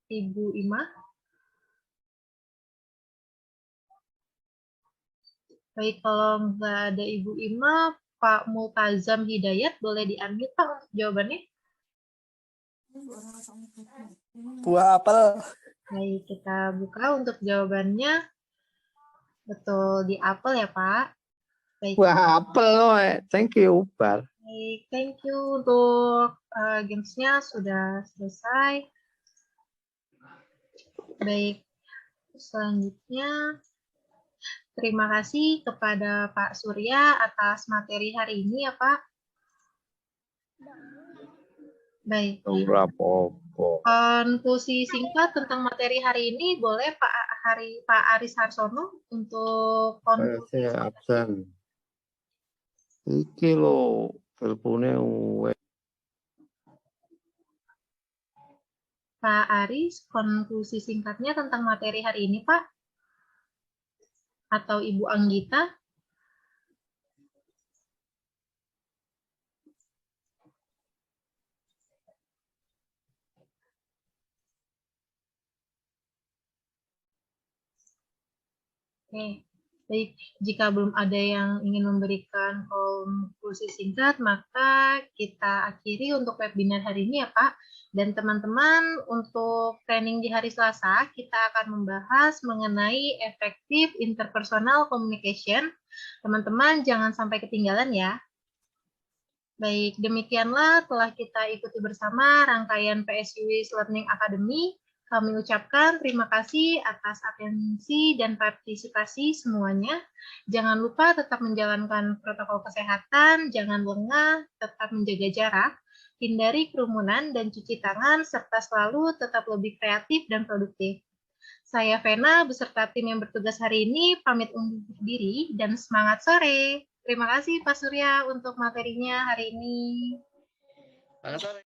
Ibu Ima. Baik, kalau nggak ada Ibu Ima, Pak Multazam Hidayat, boleh di-unmute Pak untuk jawabannya. Buah apel. Baik, kita buka untuk jawabannya. Betul, di apel ya Pak. Baik, Buah apel loh. Thank you, Bar. baik, thank you untuk gamesnya sudah selesai. Baik, selanjutnya terima kasih kepada Pak Surya atas materi hari ini ya Pak. Baik, Ora apa-apa. konklusi singkat tentang materi hari ini boleh Pak Aris Harsono untuk konklusi. Saya absen. Iki lo teleponnya Pak Aris, konklusi singkatnya tentang materi hari ini, Pak? Atau Ibu Anggita? Oke, baik. Jika belum ada yang ingin memberikan konklusi singkat, maka kita akhiri untuk webinar hari ini ya, Pak. Dan teman-teman, untuk training di hari Selasa, kita akan membahas mengenai effective interpersonal communication. Teman-teman, jangan sampai ketinggalan ya. Baik, demikianlah telah kita ikuti bersama rangkaian PSUIS Learning Academy. Kami ucapkan terima kasih atas atensi dan partisipasi semuanya. Jangan lupa tetap menjalankan protokol kesehatan, jangan lengah, tetap menjaga jarak, hindari kerumunan dan cuci tangan, serta selalu tetap lebih kreatif dan produktif. Saya Vena beserta tim yang bertugas hari ini pamit undur diri dan semangat sore. Terima kasih Pak Surya untuk materinya hari ini. Selamat sore.